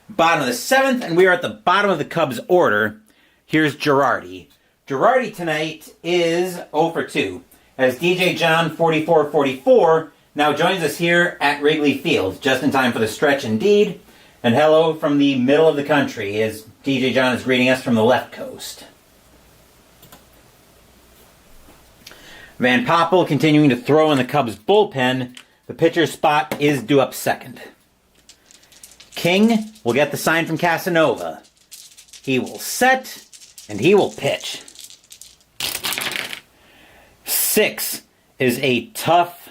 Bottom of the 7th, and we are at the bottom of the Cubs order. Here's Girardi. Girardi tonight is 0 for 2, as DJ John 4444 now joins us here at Wrigley Field, just in time for the stretch indeed. And hello from the middle of the country, as DJ John is greeting us from the left coast. Van Poppel continuing to throw in the Cubs bullpen. The pitcher's spot is due up second. King will get the sign from Casanova. He will set, and he will pitch. 6 is a tough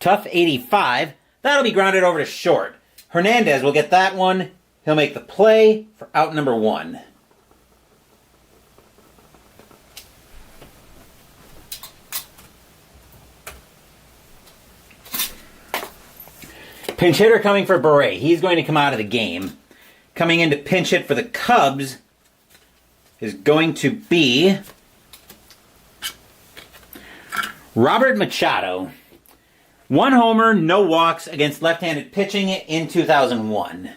85. That'll be grounded over to short. Hernandez will get that one. He'll make the play for out number 1. Pinch hitter coming for Beret. He's going to come out of the game. Coming in to pinch hit for the Cubs is going to be Robert Machado. 1 homer, no walks against left-handed pitching in 2001.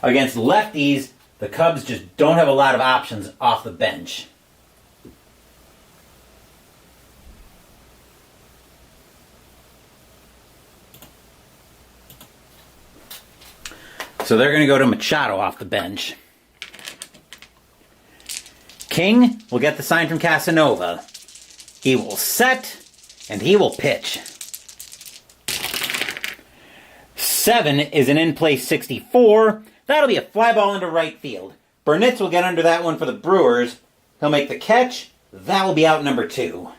Against lefties, the Cubs just don't have a lot of options off the bench. So they're going to go to Machado off the bench. King will get the sign from Casanova. He will set, and he will pitch. 7 is an in-play 64. That'll be a fly ball into right field. Burnitz will get under that one for the Brewers. He'll make the catch. That will be out number 2.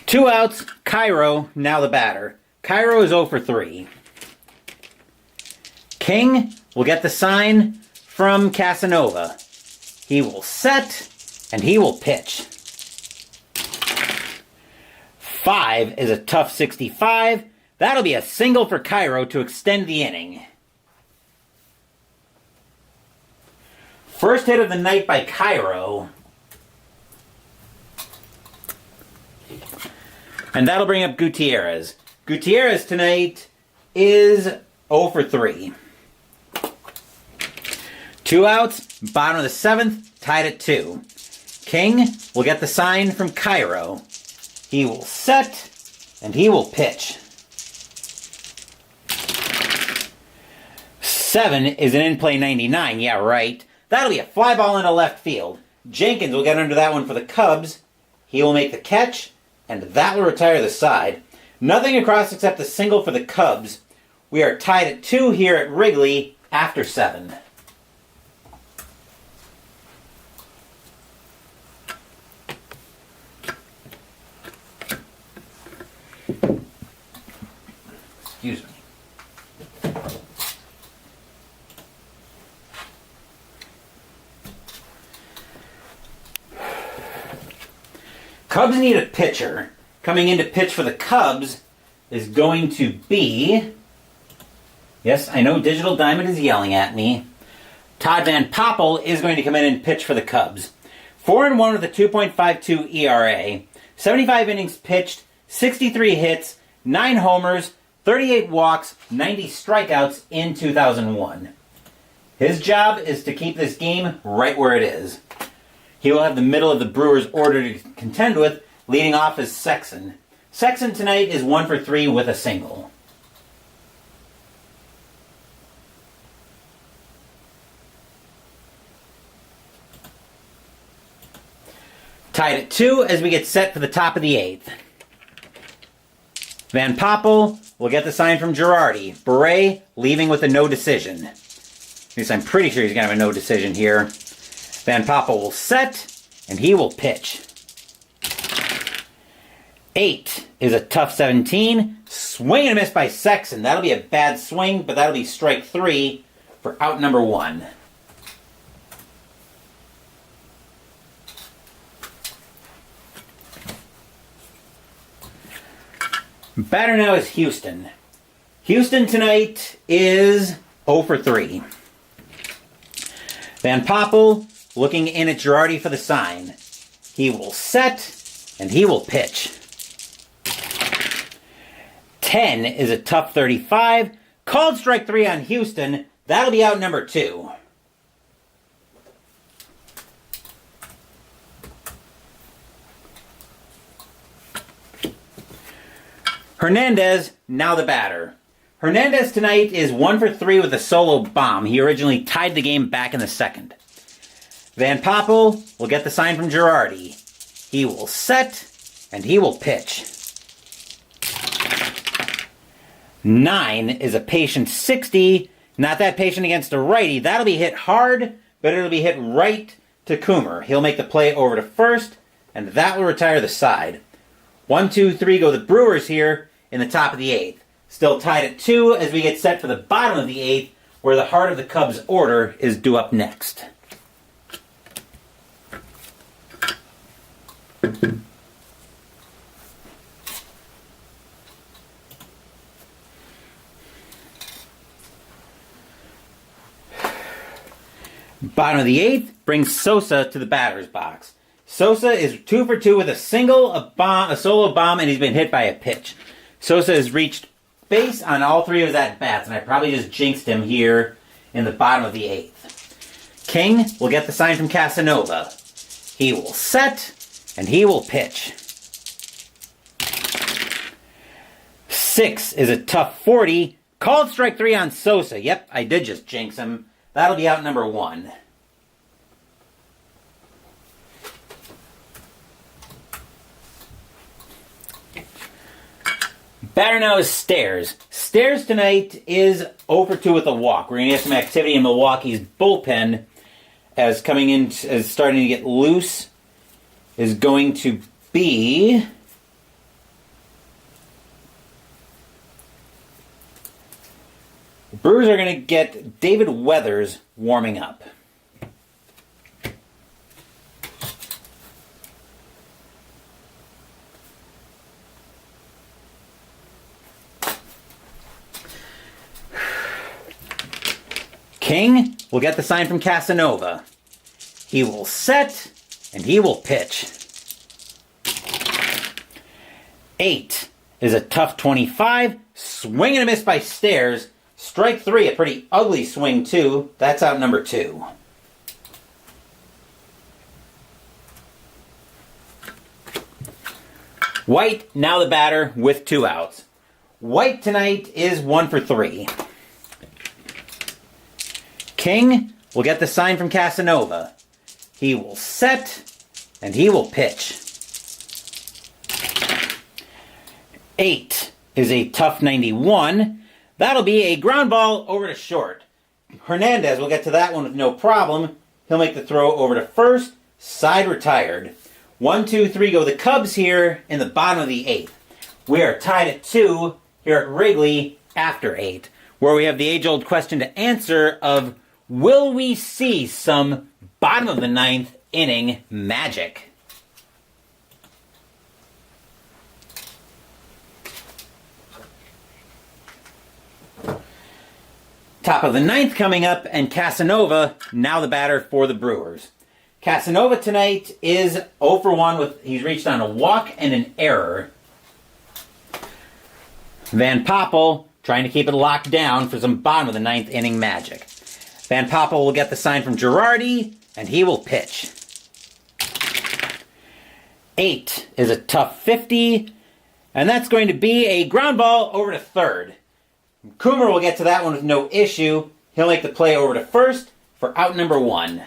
Two outs, Cairo, now the batter. Cairo is 0 for 3. King will get the sign from Casanova. He will set, and he will pitch. 5 is a tough 65. That'll be a single for Cairo to extend the inning. First hit of the night by Cairo. And that'll bring up Gutierrez. Gutierrez tonight is 0 for 3. 2 outs, bottom of the 7th, tied at 2. King will get the sign from Cairo. He will set, and he will pitch. 7 is an in-play 99, yeah right. That'll be a fly ball into left field. Jenkins will get under that one for the Cubs. He will make the catch, and that will retire the side. Nothing across except a single for the Cubs. We are tied at 2 here at Wrigley after 7. Excuse me. Cubs need a pitcher. Coming in to pitch for the Cubs is going to be... Yes, I know Digital Diamond is yelling at me. Todd Van Poppel is going to come in and pitch for the Cubs. 4-1 with a 2.52 ERA. 75 innings pitched, 63 hits, 9 homers, 38 walks, 90 strikeouts in 2001. His job is to keep this game right where it is. He will have the middle of the Brewers' order to contend with, leading off as Sexton. Sexton tonight is 1 for 3 with a single. Tied at 2 as we get set for the top of the 8th. Van Poppel will get the sign from Girardi. Beret leaving with a no decision. At least I'm pretty sure he's going to have a no decision here. Van Poppel will set, and he will pitch. 8 is a tough 17. Swing and a miss by Sexton. That'll be a bad swing, but that'll be strike 3 for out number 1. Batter now is Houston. Houston tonight is 0 for 3. Van Poppel looking in at Girardi for the sign. He will set, and he will pitch. 10 is a tough 35. Called strike 3 on Houston. That'll be out number 2. Hernandez, now the batter. Hernandez tonight is 1 for 3 with a solo bomb. He originally tied the game back in the 2nd. Van Poppel will get the sign from Girardi. He will set, and he will pitch. 9 is a patient 60. Not that patient against a righty. That'll be hit hard, but it'll be hit right to Coomer. He'll make the play over to first, and that will retire the side. 1, 2, 3 go the Brewers here in the top of the 8th. Still tied at 2 as we get set for the bottom of the 8th, where the heart of the Cubs' order is due up next. Bottom of the 8th brings Sosa to the batter's box. Sosa is 2 for 2 with a single, a solo bomb, and he's been hit by a pitch. Sosa has reached base on all 3 of his at-bats, and I probably just jinxed him here in the bottom of the 8th. King will get the sign from Casanova. He will set, and he will pitch. 6 is a tough 40. Called strike 3 on Sosa. Yep, I did just jinx him. That'll be out number 1. Batter now is Stairs. Stairs tonight is 0 for 2 with a walk. We're going to get some activity in Milwaukee's bullpen as coming in, as starting to get loose, is going to be the Brewers are going to get David Weathers warming up. King will get the sign from Casanova. He will set, and he will pitch. 8 is a tough 25. Swing and a miss by Stairs. Strike 3, a pretty ugly swing too. That's out number 2. White, now the batter with 2 outs. White tonight is 1 for 3. King will get the sign from Casanova. He will set, and he will pitch. 8 is a tough 91. That'll be a ground ball over to short. Hernandez will get to that one with no problem. He'll make the throw over to first. Side retired. 1, 2, 3 go the Cubs here in the bottom of the 8th. We are tied at 2 here at Wrigley after 8, where we have the age-old question to answer of, will we see some bottom of the 9th inning magic? Top of the 9th coming up, and Casanova, now the batter for the Brewers. Casanova tonight is 0 for 1 he's reached on a walk and an error. Van Poppel trying to keep it locked down for some bottom of the 9th inning magic. Van Poppel will get the sign from Girardi, and he will pitch. 8 is a tough 50, and that's going to be a ground ball over to third. Coomer will get to that one with no issue. He'll make the play over to first for out number 1.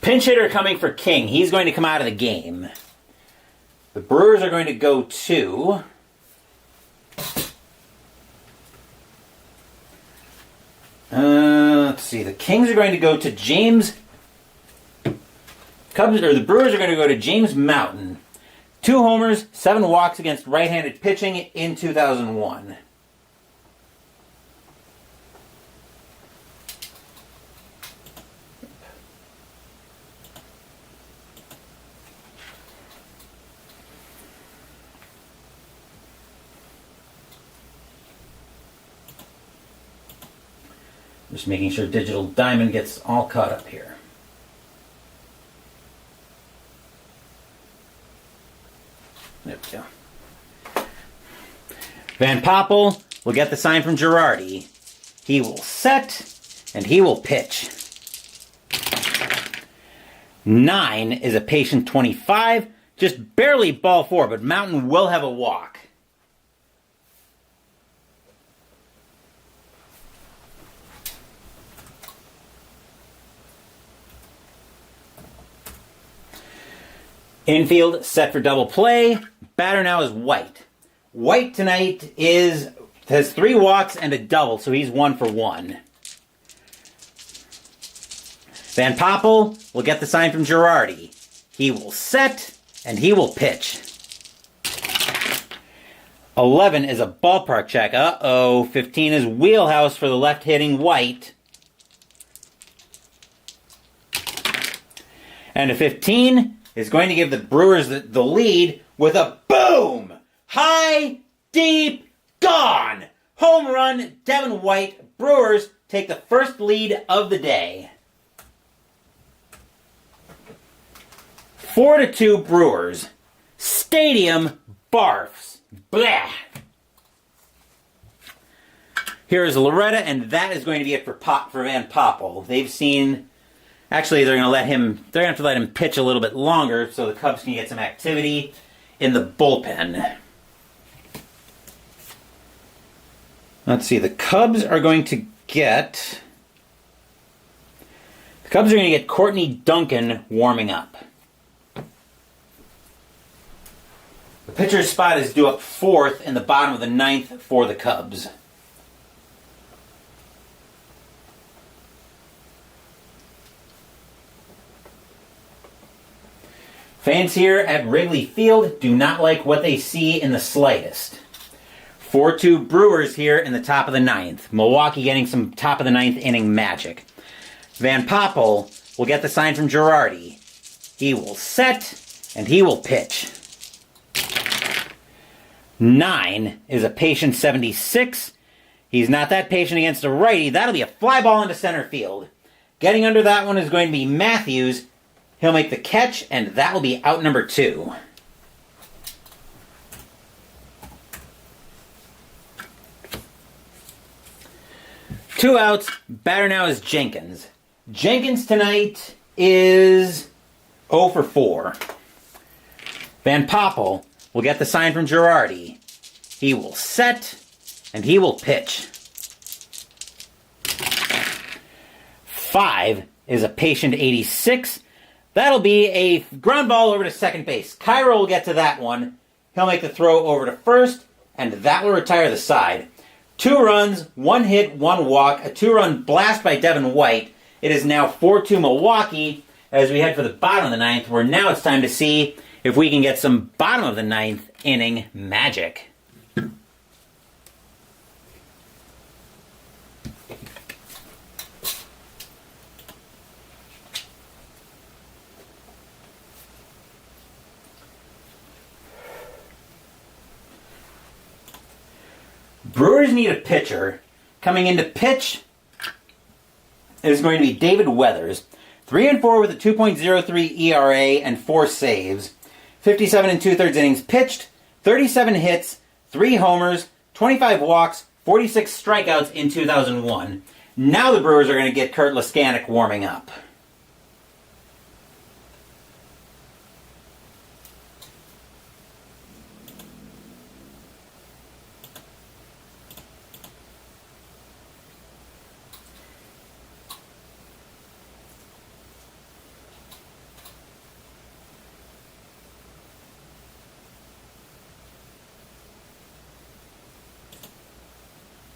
Pinch hitter coming for King. He's going to come out of the game. The Brewers are going to go to... let's see. The Kings are going to go to James... the Brewers are going to go to James Mountain. 2 homers, 7 walks against right-handed pitching in 2001. Just making sure Digital Diamond gets all caught up here. There we go. Van Poppel will get the sign from Girardi. He will set, and he will pitch. 9 is a patient 25. Just barely ball 4, but Mountain will have a walk. Infield set for double play. Batter now is White. White tonight has 3 walks and a double, so he's 1 for 1. Van Poppel will get the sign from Girardi. He will set, and he will pitch. 11 is a ballpark check. Uh-oh. 15 is wheelhouse for the left-hitting White. And a 15 is going to give the Brewers the lead with a boom! High, deep, gone! Home run, Devin White. Brewers take the first lead of the day. 4-2 Brewers. Stadium barfs. Blah! Here is Loretta, and that is going to be it for Van Poppel. They've seen... Actually, they're going to have to let him pitch a little bit longer so the Cubs can get some activity in the bullpen. Let's see. The Cubs are going to get Courtney Duncan warming up. The pitcher's spot is due up 4th in the bottom of the 9th for the Cubs. Fans here at Wrigley Field do not like what they see in the slightest. 4-2 Brewers here in the top of the 9th. Milwaukee getting some top of the 9th inning magic. Van Poppel will get the sign from Girardi. He will set, and he will pitch. 9 is a patient 76. He's not that patient against a righty. That'll be a fly ball into center field. Getting under that one is going to be Matthews. He'll make the catch, and that will be out number 2. Two outs. Batter now is Jenkins. Jenkins tonight is 0 for 4. Van Poppel will get the sign from Girardi. He will set, and he will pitch. 5 is a patient 86. That'll be a ground ball over to second base. Cairo will get to that one. He'll make the throw over to first, and that will retire the side. 2 runs, 1 hit, 1 walk, a 2-run blast by Devin White. It is now 4-2 Milwaukee as we head for the bottom of the 9th, where now it's time to see if we can get some bottom of the 9th inning magic. Brewers need a pitcher. Coming in to pitch is going to be David Weathers. 3-4 with a 2.03 ERA and 4 saves. 57 2/3 innings pitched, 37 hits, 3 homers, 25 walks, 46 strikeouts in 2001. Now the Brewers are going to get Kurt Laskanik warming up.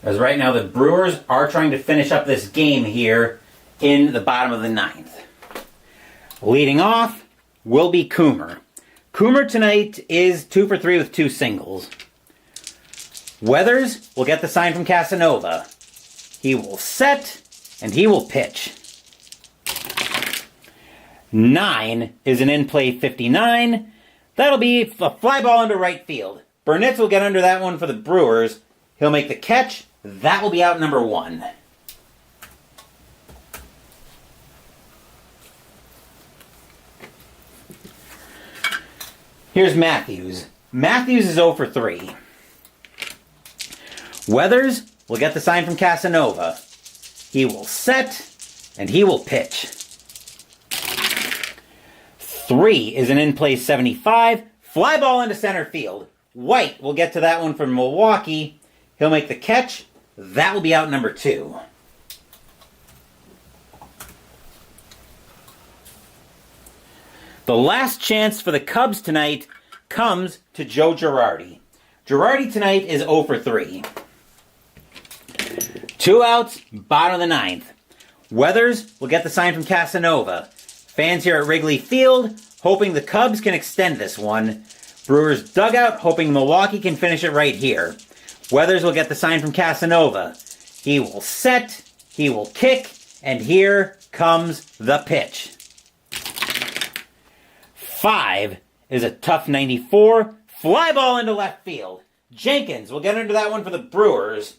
As right now the Brewers are trying to finish up this game here in the bottom of the ninth. Leading off will be Coomer. Coomer tonight is 2 for 3 with 2 singles. Weathers will get the sign from Casanova. He will set and he will pitch. 9 is an in-play 59. That'll be a fly ball into right field. Burnitz will get under that one for the Brewers. He'll make the catch. That will be out number 1. Here's Matthews. Matthews is 0 for 3. Weathers will get the sign from Casanova. He will set and he will pitch. 3 is an in-play 75. Fly ball into center field. White will get to that one from Milwaukee. He'll make the catch. That will be out number 2. The last chance for the Cubs tonight comes to Joe Girardi. Girardi tonight is 0 for 3. 2 outs, bottom of the ninth. Weathers will get the sign from Casanova. Fans here at Wrigley Field hoping the Cubs can extend this one. Brewers dugout hoping Milwaukee can finish it right here. Weathers will get the sign from Casanova. He will set, he will kick, and here comes the pitch. 5 is a tough 94. Fly ball into left field. Jenkins will get into that one for the Brewers.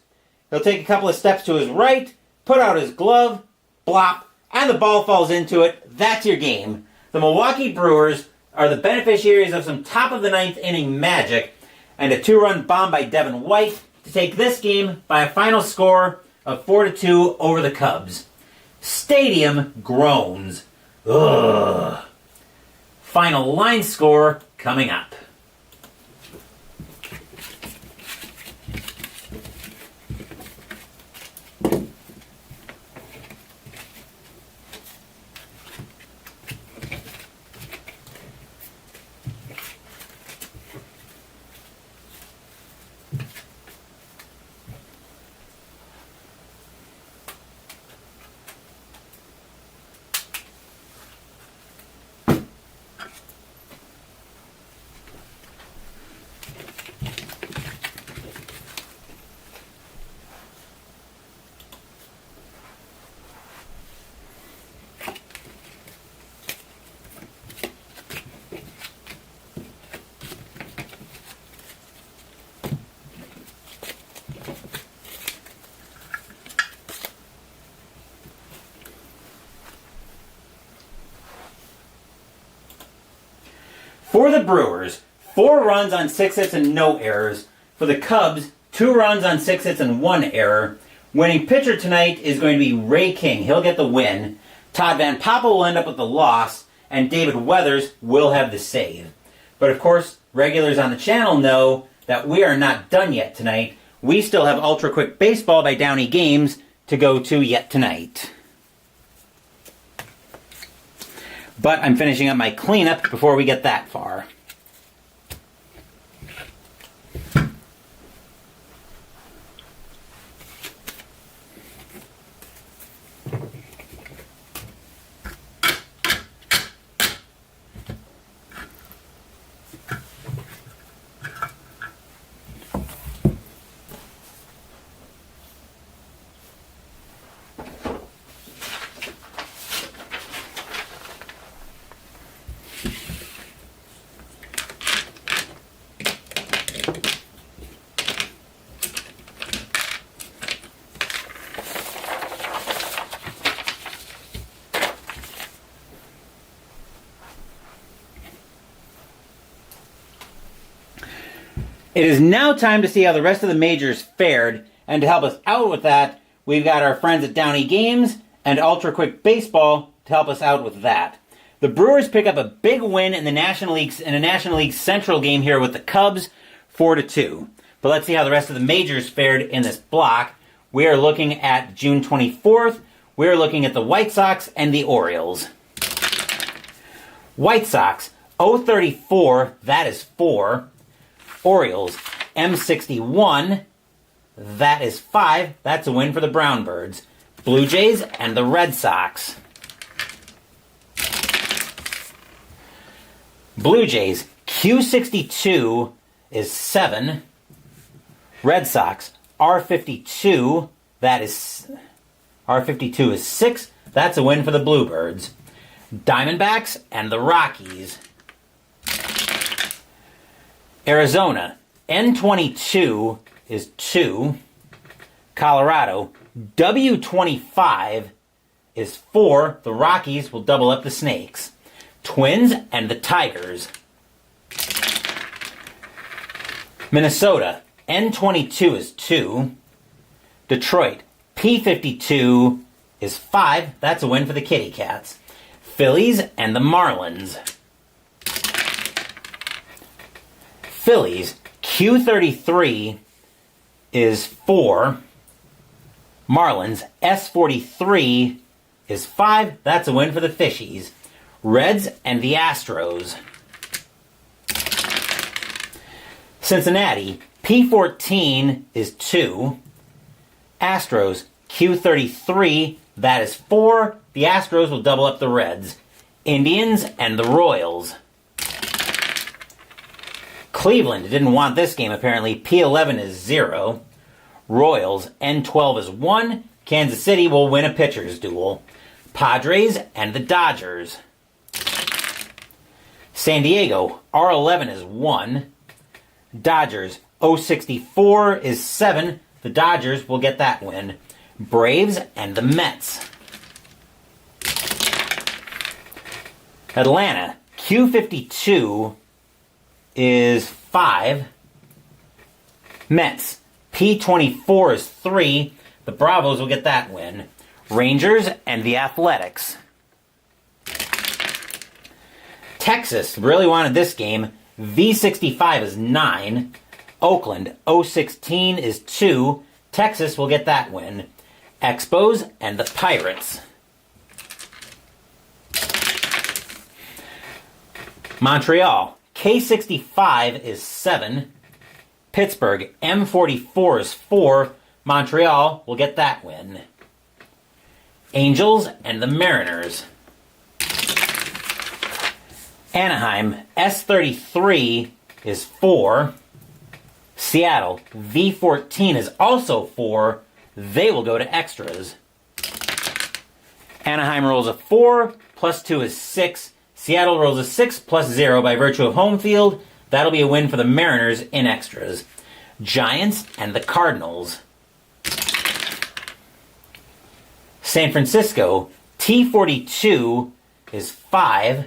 He'll take a couple of steps to his right, put out his glove, blop, and the ball falls into it. That's your game. The Milwaukee Brewers are the beneficiaries of some top of the ninth inning magic and a 2-run bomb by Devin White to take this game by a final score of 4-2 over the Cubs. Stadium groans. Ugh. Final line score coming up. For the Brewers, 4 runs on 6 hits and no errors. For the Cubs, 2 runs on 6 hits and 1 error. Winning pitcher tonight is going to be Ray King. He'll get the win. Todd Van Poppel will end up with the loss, and David Weathers will have the save. But of course, regulars on the channel know that we are not done yet tonight. We still have Ultra Quick Baseball by Downey Games to go to yet tonight. But I'm finishing up my cleanup before we get that far. It is now time to see how the rest of the majors fared, and to help us out with that, we've got our friends at Downey Games and Ultra Quick Baseball to help us out with that. The Brewers pick up a big win in the National League Central game here with the Cubs, 4-2. But let's see how the rest of the majors fared in this block. We are looking at June 24th. We are looking at the White Sox and the Orioles. White Sox, 0-34, that is 4. Orioles, M61, that is 5. That's a win for the Brown Birds. Blue Jays and the Red Sox. Blue Jays, Q62 is 7. Red Sox, R52, R52 is 6. That's a win for the Bluebirds. Diamondbacks and the Rockies. Arizona, N22 is 2. Colorado, W25 is 4. The Rockies will double up the Snakes. Twins and the Tigers. Minnesota, N22 is 2. Detroit, P52 is 5. That's a win for the Kitty Cats. Phillies and the Marlins. Phillies, Q33 is 4. Marlins, S43 is 5. That's a win for the Fishies. Reds and the Astros. Cincinnati, P14 is 2. Astros, Q33, that is 4. The Astros will double up the Reds. Indians and the Royals. Cleveland didn't want this game apparently. P11 is 0. Royals, N12 is 1. Kansas City will win a pitcher's duel. Padres and the Dodgers. San Diego, R11 is 1. Dodgers, O64 is 7. The Dodgers will get that win. Braves and the Mets. Atlanta, Q52 is 5. Mets, P24 is 3. The Bravos will get that win. Rangers and the Athletics. Texas really wanted this game. V65 is 9. Oakland, O16 is 2. Texas will get that win. Expos and the Pirates. Montreal, K65 is 7. Pittsburgh, M44 is 4. Montreal will get that win. Angels and the Mariners. Anaheim, S33 is 4. Seattle, V14 is also 4. They will go to extras. Anaheim rolls a 4, plus 2 is 6. Seattle rolls a 6 plus 0 by virtue of home field. That'll be a win for the Mariners in extras. Giants and the Cardinals. San Francisco, T42 is 5.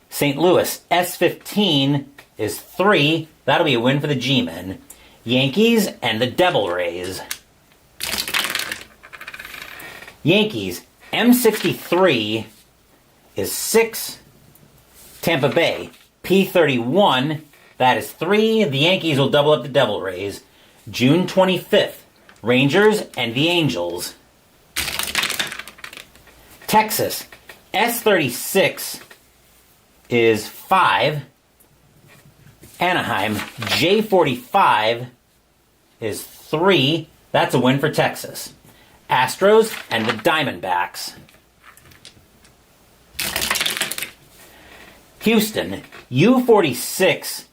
St. Louis, S15 is 3. That'll be a win for the G-Men. Yankees and the Devil Rays. Yankees, M63 is 6. Tampa Bay, P31, that is 3. The Yankees will double up the Devil Rays. June 25th, Rangers and the Angels. Texas, S36 is 5. Anaheim, J45 is 3. That's a win for Texas. Astros and the Diamondbacks. Houston, U46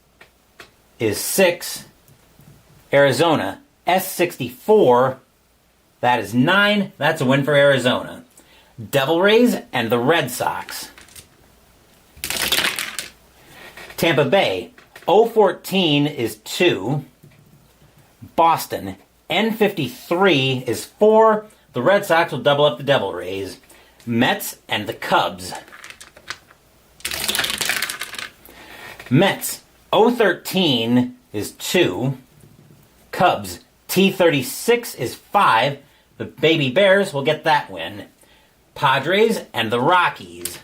is 6. Arizona, S64, that is 9. That's a win for Arizona. Devil Rays and the Red Sox. Tampa Bay, O14 is 2. Boston, N53 is 4. The Red Sox will double up the Devil Rays. Mets and the Cubs. Mets, O13 is 2. Cubs, T36 is 5. The Baby Bears will get that win. Padres and the Rockies.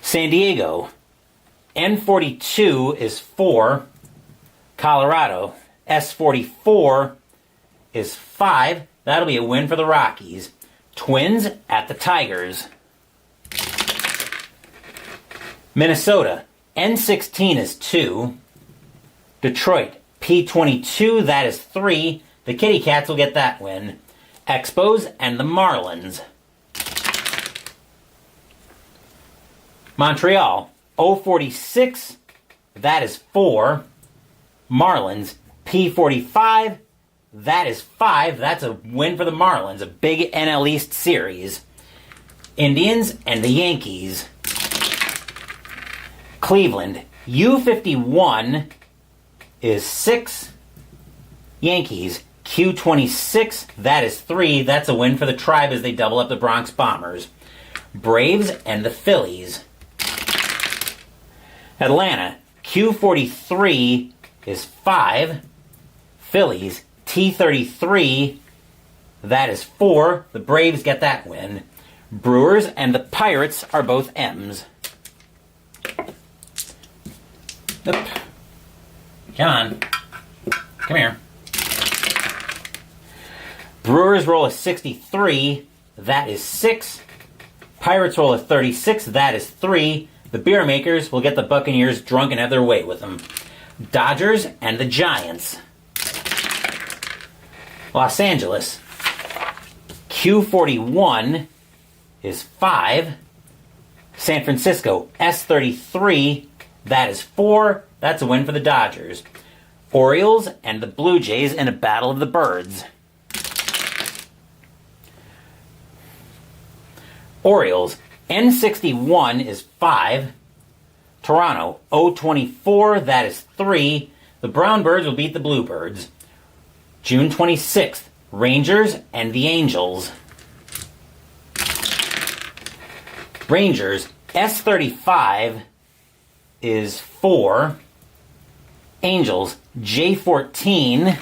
San Diego, N42 is 4. Colorado, S44 is 5. That'll be a win for the Rockies. Twins at the Tigers. Minnesota, N16 is 2. Detroit, P22, that is 3. The Kitty Cats will get that win. Expos and the Marlins. Montreal, O46, that is 4. Marlins, P45, that is 5. That's a win for the Marlins, a big NL East series. Indians and the Yankees. Cleveland, U51 is 6. Yankees, Q26, that is 3. That's a win for the Tribe as they double up the Bronx Bombers. Braves and the Phillies. Atlanta, Q43 is 5. Phillies, T33, that is 4. The Braves get that win. Brewers and the Pirates are both M's. Come on. Come here. Brewers roll a 63, that is 6. Pirates roll a 36, that is 3. The Beer Makers will get the Buccaneers drunk and have their way with them. Dodgers and the Giants. Los Angeles, Q41 is 5. San Francisco, S33, that is 4. That's a win for the Dodgers. Orioles and the Blue Jays in a battle of the birds. Orioles, N61 is 5. Toronto, O24, that is 3. The Brown Birds will beat the Bluebirds. June 26th, Rangers and the Angels. Rangers, S35 is 4. Angels, J14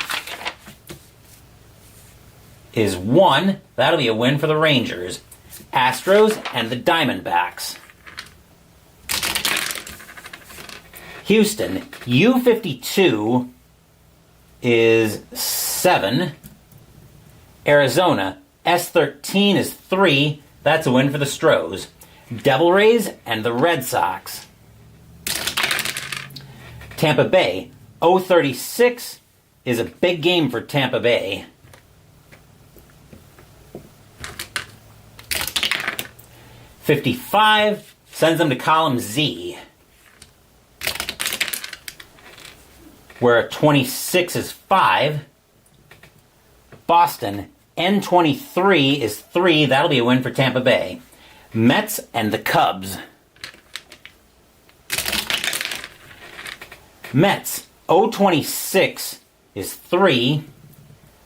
is 1. That'll be a win for the Rangers. Astros and the Diamondbacks. Houston, U52 is 7. Arizona, S13 is 3. That's a win for the Stros. Devil Rays and the Red Sox. Tampa Bay, O36 is a big game for Tampa Bay. .55 sends them to column Z, where 26 is 5. Boston, N23 is 3. That'll be a win for Tampa Bay. Mets and the Cubs. Mets, O26 is 3.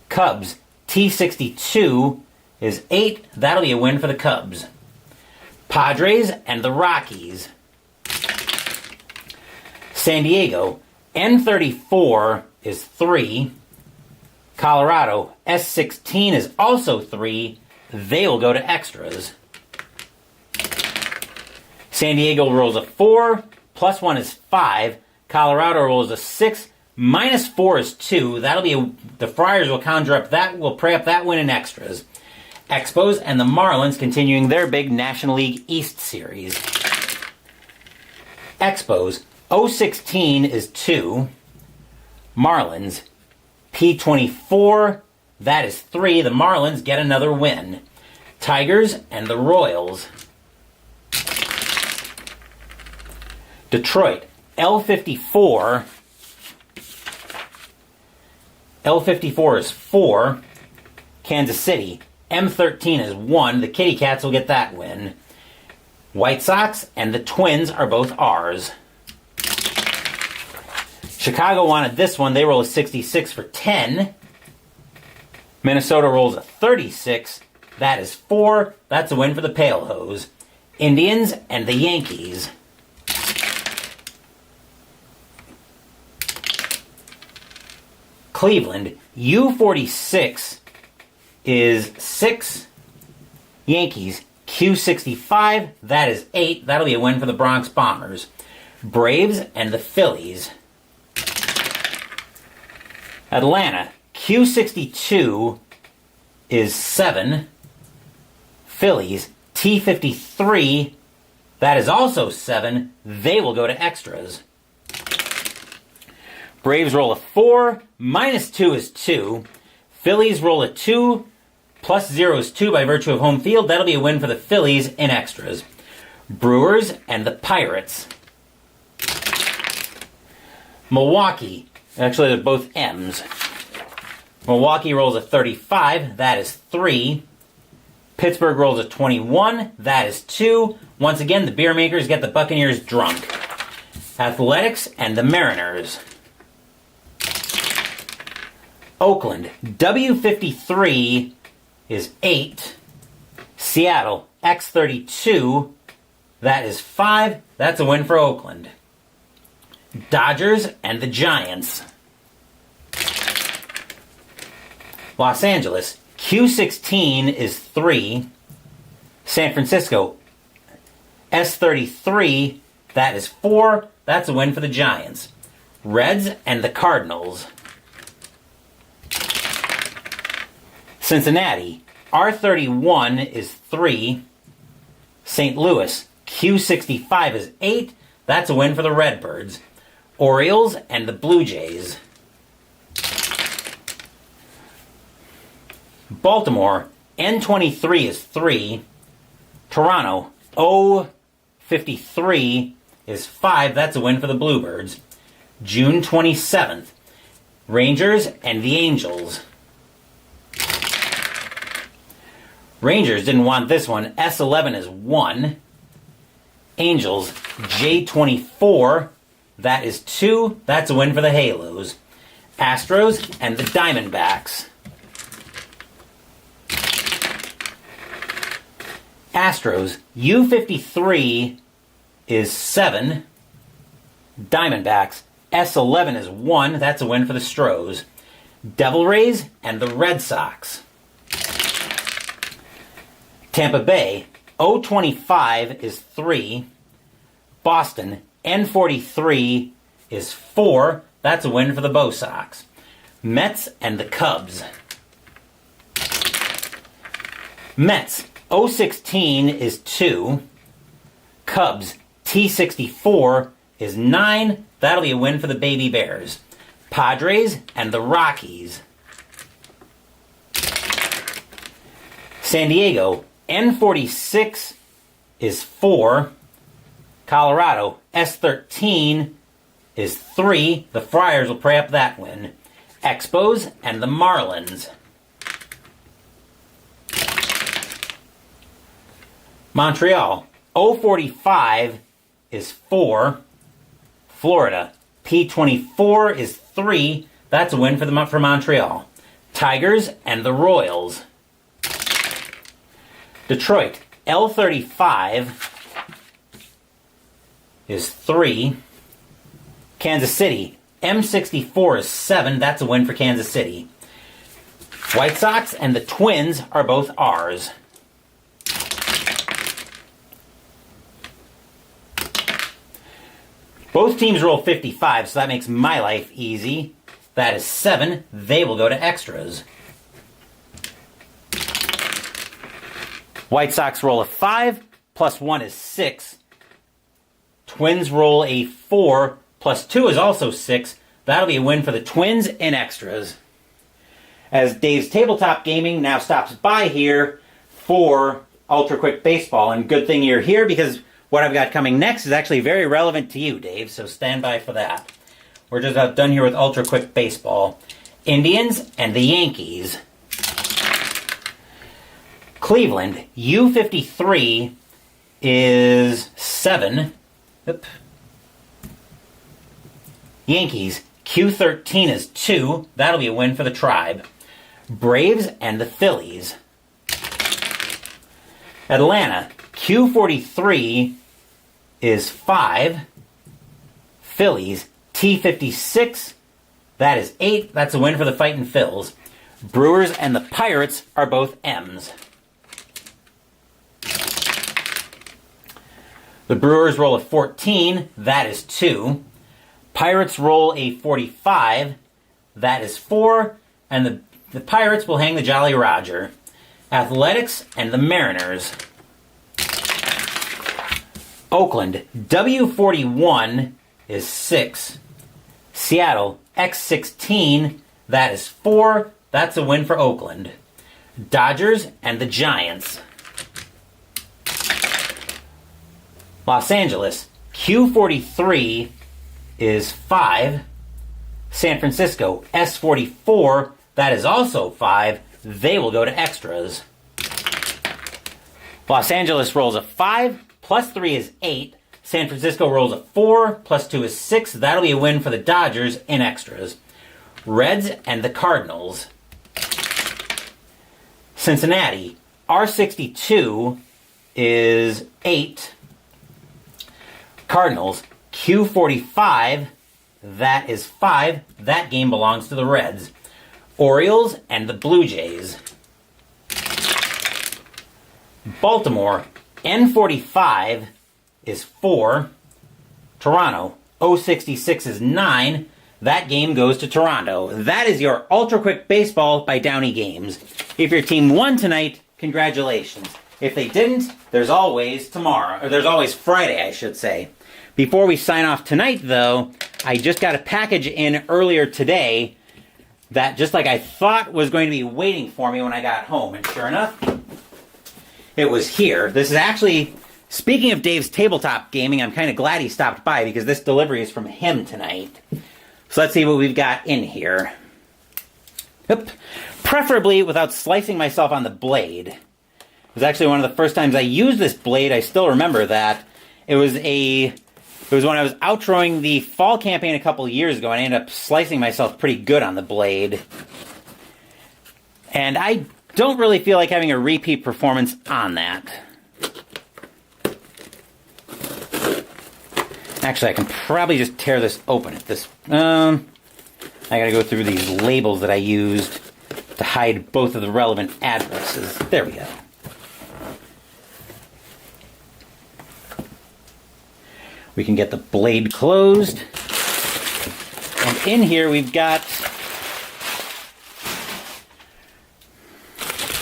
Cubs, T62 is 8. That'll be a win for the Cubs. Padres and the Rockies. San Diego, N34 is 3. Colorado, S16 is also 3. They will go to extras. San Diego rolls a 4, plus 1 is 5. Colorado rolls a 6, minus 4 is 2. That'll be the Friars will conjure up that, will pray up that win in extras. Expos and the Marlins continuing their big National League East series. Expos, O16 is 2. Marlins, P24, that is 3. The Marlins get another win. Tigers and the Royals. Detroit, L54. L54 is 4. Kansas City, M13 is 1. The Kitty Cats will get that win. White Sox and the Twins are both R's. Chicago wanted this one. They roll a 66 for 10. Minnesota rolls a 36. That is 4. That's a win for the Pale Hose. Indians and the Yankees. Cleveland, U46 is 6. Yankees, Q65, that is 8. That'll be a win for the Bronx Bombers. Braves and the Phillies. Atlanta, Q62 is 7. Phillies, T53, that is also 7. They will go to extras. Braves roll a 4, -2 is 2. Phillies roll a 2, +0 is 2 by virtue of home field. That'll be a win for the Phillies in extras. Brewers and the Pirates. Milwaukee. Actually, they're both M's. Milwaukee rolls a 35. That is 3. Pittsburgh rolls a 21. That is 2. Once again, the beer makers get the Buccaneers drunk. Athletics and the Mariners. Oakland. W53 is 8. Seattle. X32. That is 5. That's a win for Oakland. Dodgers and the Giants. Los Angeles. Q16 is 3. San Francisco. S33. That is 4. That's a win for the Giants. Reds and the Cardinals. Cincinnati. R31 is 3. St. Louis. Q65 is 8. That's a win for the Redbirds. Orioles and the Blue Jays. Baltimore. N23 is 3. Toronto. O53 is 5. That's a win for the Bluebirds. June 27th. Rangers and the Angels. Rangers didn't want this one. S11 is 1. Angels. J24. That is 2. That's a win for the Halos. Astros and the Diamondbacks. Astros. U53 is 7. Diamondbacks. S11 is 1. That's a win for the Stros. Devil Rays and the Red Sox. Tampa Bay. O25 is 3. Boston. N43 is 4. That's a win for the Bo Sox. Mets and the Cubs. Mets. O16 is 2. Cubs. T64 is 9. That'll be a win for the Baby Bears. Padres and the Rockies. San Diego. N46 is 4. Colorado. S13 is 3. The Friars will pray up that win. Expos and the Marlins. Montreal. O45 is 4. Florida. P24 is 3. That's a win for Montreal. Tigers and the Royals. Detroit. L35 is 3. Kansas City. M64 is 7. That's a win for Kansas City. White Sox and the Twins are both R's. Both teams roll 55, so that makes my life easy. That is 7. They will go to extras. White Sox roll a 5, plus 1 is 6. Twins roll a 4, plus 2 is also 6. That'll be a win for the Twins in extras. As Dave's Tabletop Gaming now stops by here for Ultra Quick Baseball. And good thing you're here, because what I've got coming next is actually very relevant to you, Dave, so stand by for that. We're just about done here with Ultra Quick Baseball. Indians and the Yankees. Cleveland. U53 is 7. Oop. Yankees. Q13 is 2. That'll be a win for the Tribe. Braves and the Phillies. Atlanta. Q43 is 5. Phillies. T56. That is 8. That's a win for the Fightin' Phils. Brewers and the Pirates are both M's. The Brewers roll a 14. That is 2. Pirates roll a 45. That is 4. And the Pirates will hang the Jolly Roger. Athletics and the Mariners. Oakland. W41 is 6. Seattle. X16, that is 4. That's a win for Oakland. Dodgers and the Giants. Los Angeles, Q43 is 5. San Francisco, S44, that is also 5. They will go to extras. Los Angeles rolls a 5, plus 3 is 8. San Francisco rolls a 4, plus 2 is 6. That'll be a win for the Dodgers in extras. Reds and the Cardinals. Cincinnati, R62 is 8. Cardinals, Q45, that is 5. That game belongs to the Reds. Orioles and the Blue Jays. Baltimore, N45 is 4. Toronto, O66 is 9. That game goes to Toronto. That is your Ultra Quick Baseball by Downey Games. If your team won tonight, congratulations. If they didn't, there's always tomorrow. Or there's always Friday, I should say. Before we sign off tonight, though, I just got a package in earlier today that, just like I thought, was going to be waiting for me when I got home. And sure enough, it was here. This is actually, speaking of Dave's tabletop gaming, I'm kind of glad he stopped by because this delivery is from him tonight. So let's see what we've got in here. Yep. Preferably without slicing myself on the blade. It was actually one of the first times I used this blade. I still remember that. It was when I was outroing the fall campaign a couple years ago, and I ended up slicing myself pretty good on the blade. And I don't really feel like having a repeat performance on that. Actually, I can probably just tear this open at this. I gotta go through these labels that I used to hide both of the relevant addresses. There we go. We can get the blade closed. And in here we've got...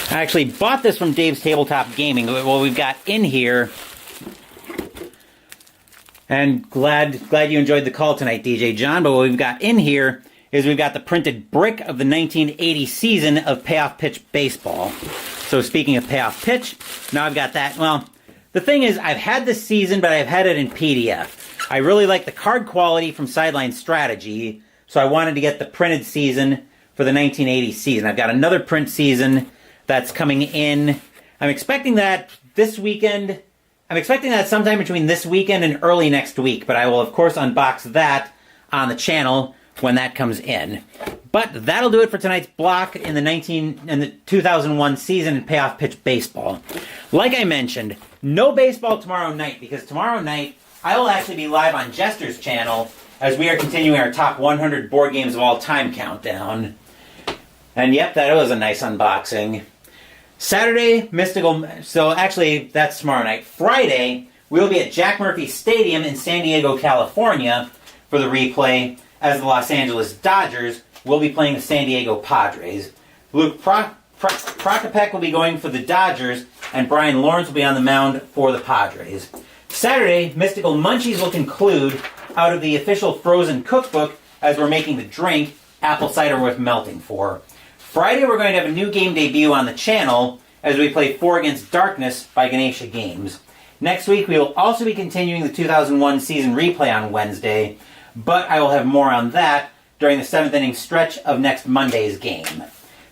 I actually bought this from Dave's Tabletop Gaming. What we've got in here... And glad you enjoyed the call tonight, DJ John. But what we've got in here is we've got the printed brick of the 1980 season of Payoff Pitch Baseball. So speaking of Payoff Pitch, now I've got that. Well, the thing is, I've had this season, but I've had it in PDF. I really like the card quality from Sideline Strategy, so I wanted to get the printed season for the 1980 season. I've got another print season that's coming in. I'm expecting that this weekend. I'm expecting that sometime between this weekend and early next week, but I will, of course, unbox that on the channel when that comes in. But that'll do it for tonight's block in the 2001 season in Payoff Pitch Baseball. Like I mentioned, no baseball tomorrow night, because tomorrow night I will actually be live on Jester's channel as we are continuing our top 100 board games of all time countdown. And yep, that was a nice unboxing. Saturday, so actually that's tomorrow night. Friday, we'll be at Jack Murphy Stadium in San Diego, California for the replay, as the Los Angeles Dodgers will be playing the San Diego Padres. Luke Prokopek will be going for the Dodgers, and Brian Lawrence will be on the mound for the Padres. Saturday, Mystical Munchies will conclude out of the official Frozen Cookbook as we're making the drink, Apple Cider Worth Melting For. Friday, we're going to have a new game debut on the channel as we play 4 Against Darkness by Ganesha Games. Next week, we will also be continuing the 2001 season replay on Wednesday, but I will have more on that during the 7th inning stretch of next Monday's game.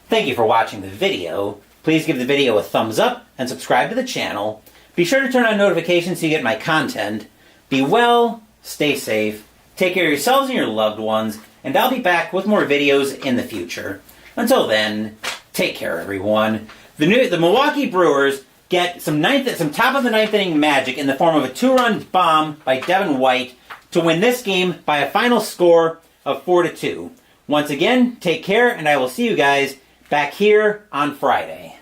Thank you for watching the video. Please give the video a thumbs up and subscribe to the channel. Be sure to turn on notifications so you get my content. Be well, stay safe, take care of yourselves and your loved ones, and I'll be back with more videos in the future. Until then, take care, everyone. The Milwaukee Brewers get some top of the ninth inning magic in the form of a 2-run bomb by Devin White to win this game by a final score of 4-2. Once again, take care, and I will see you guys back here on Friday.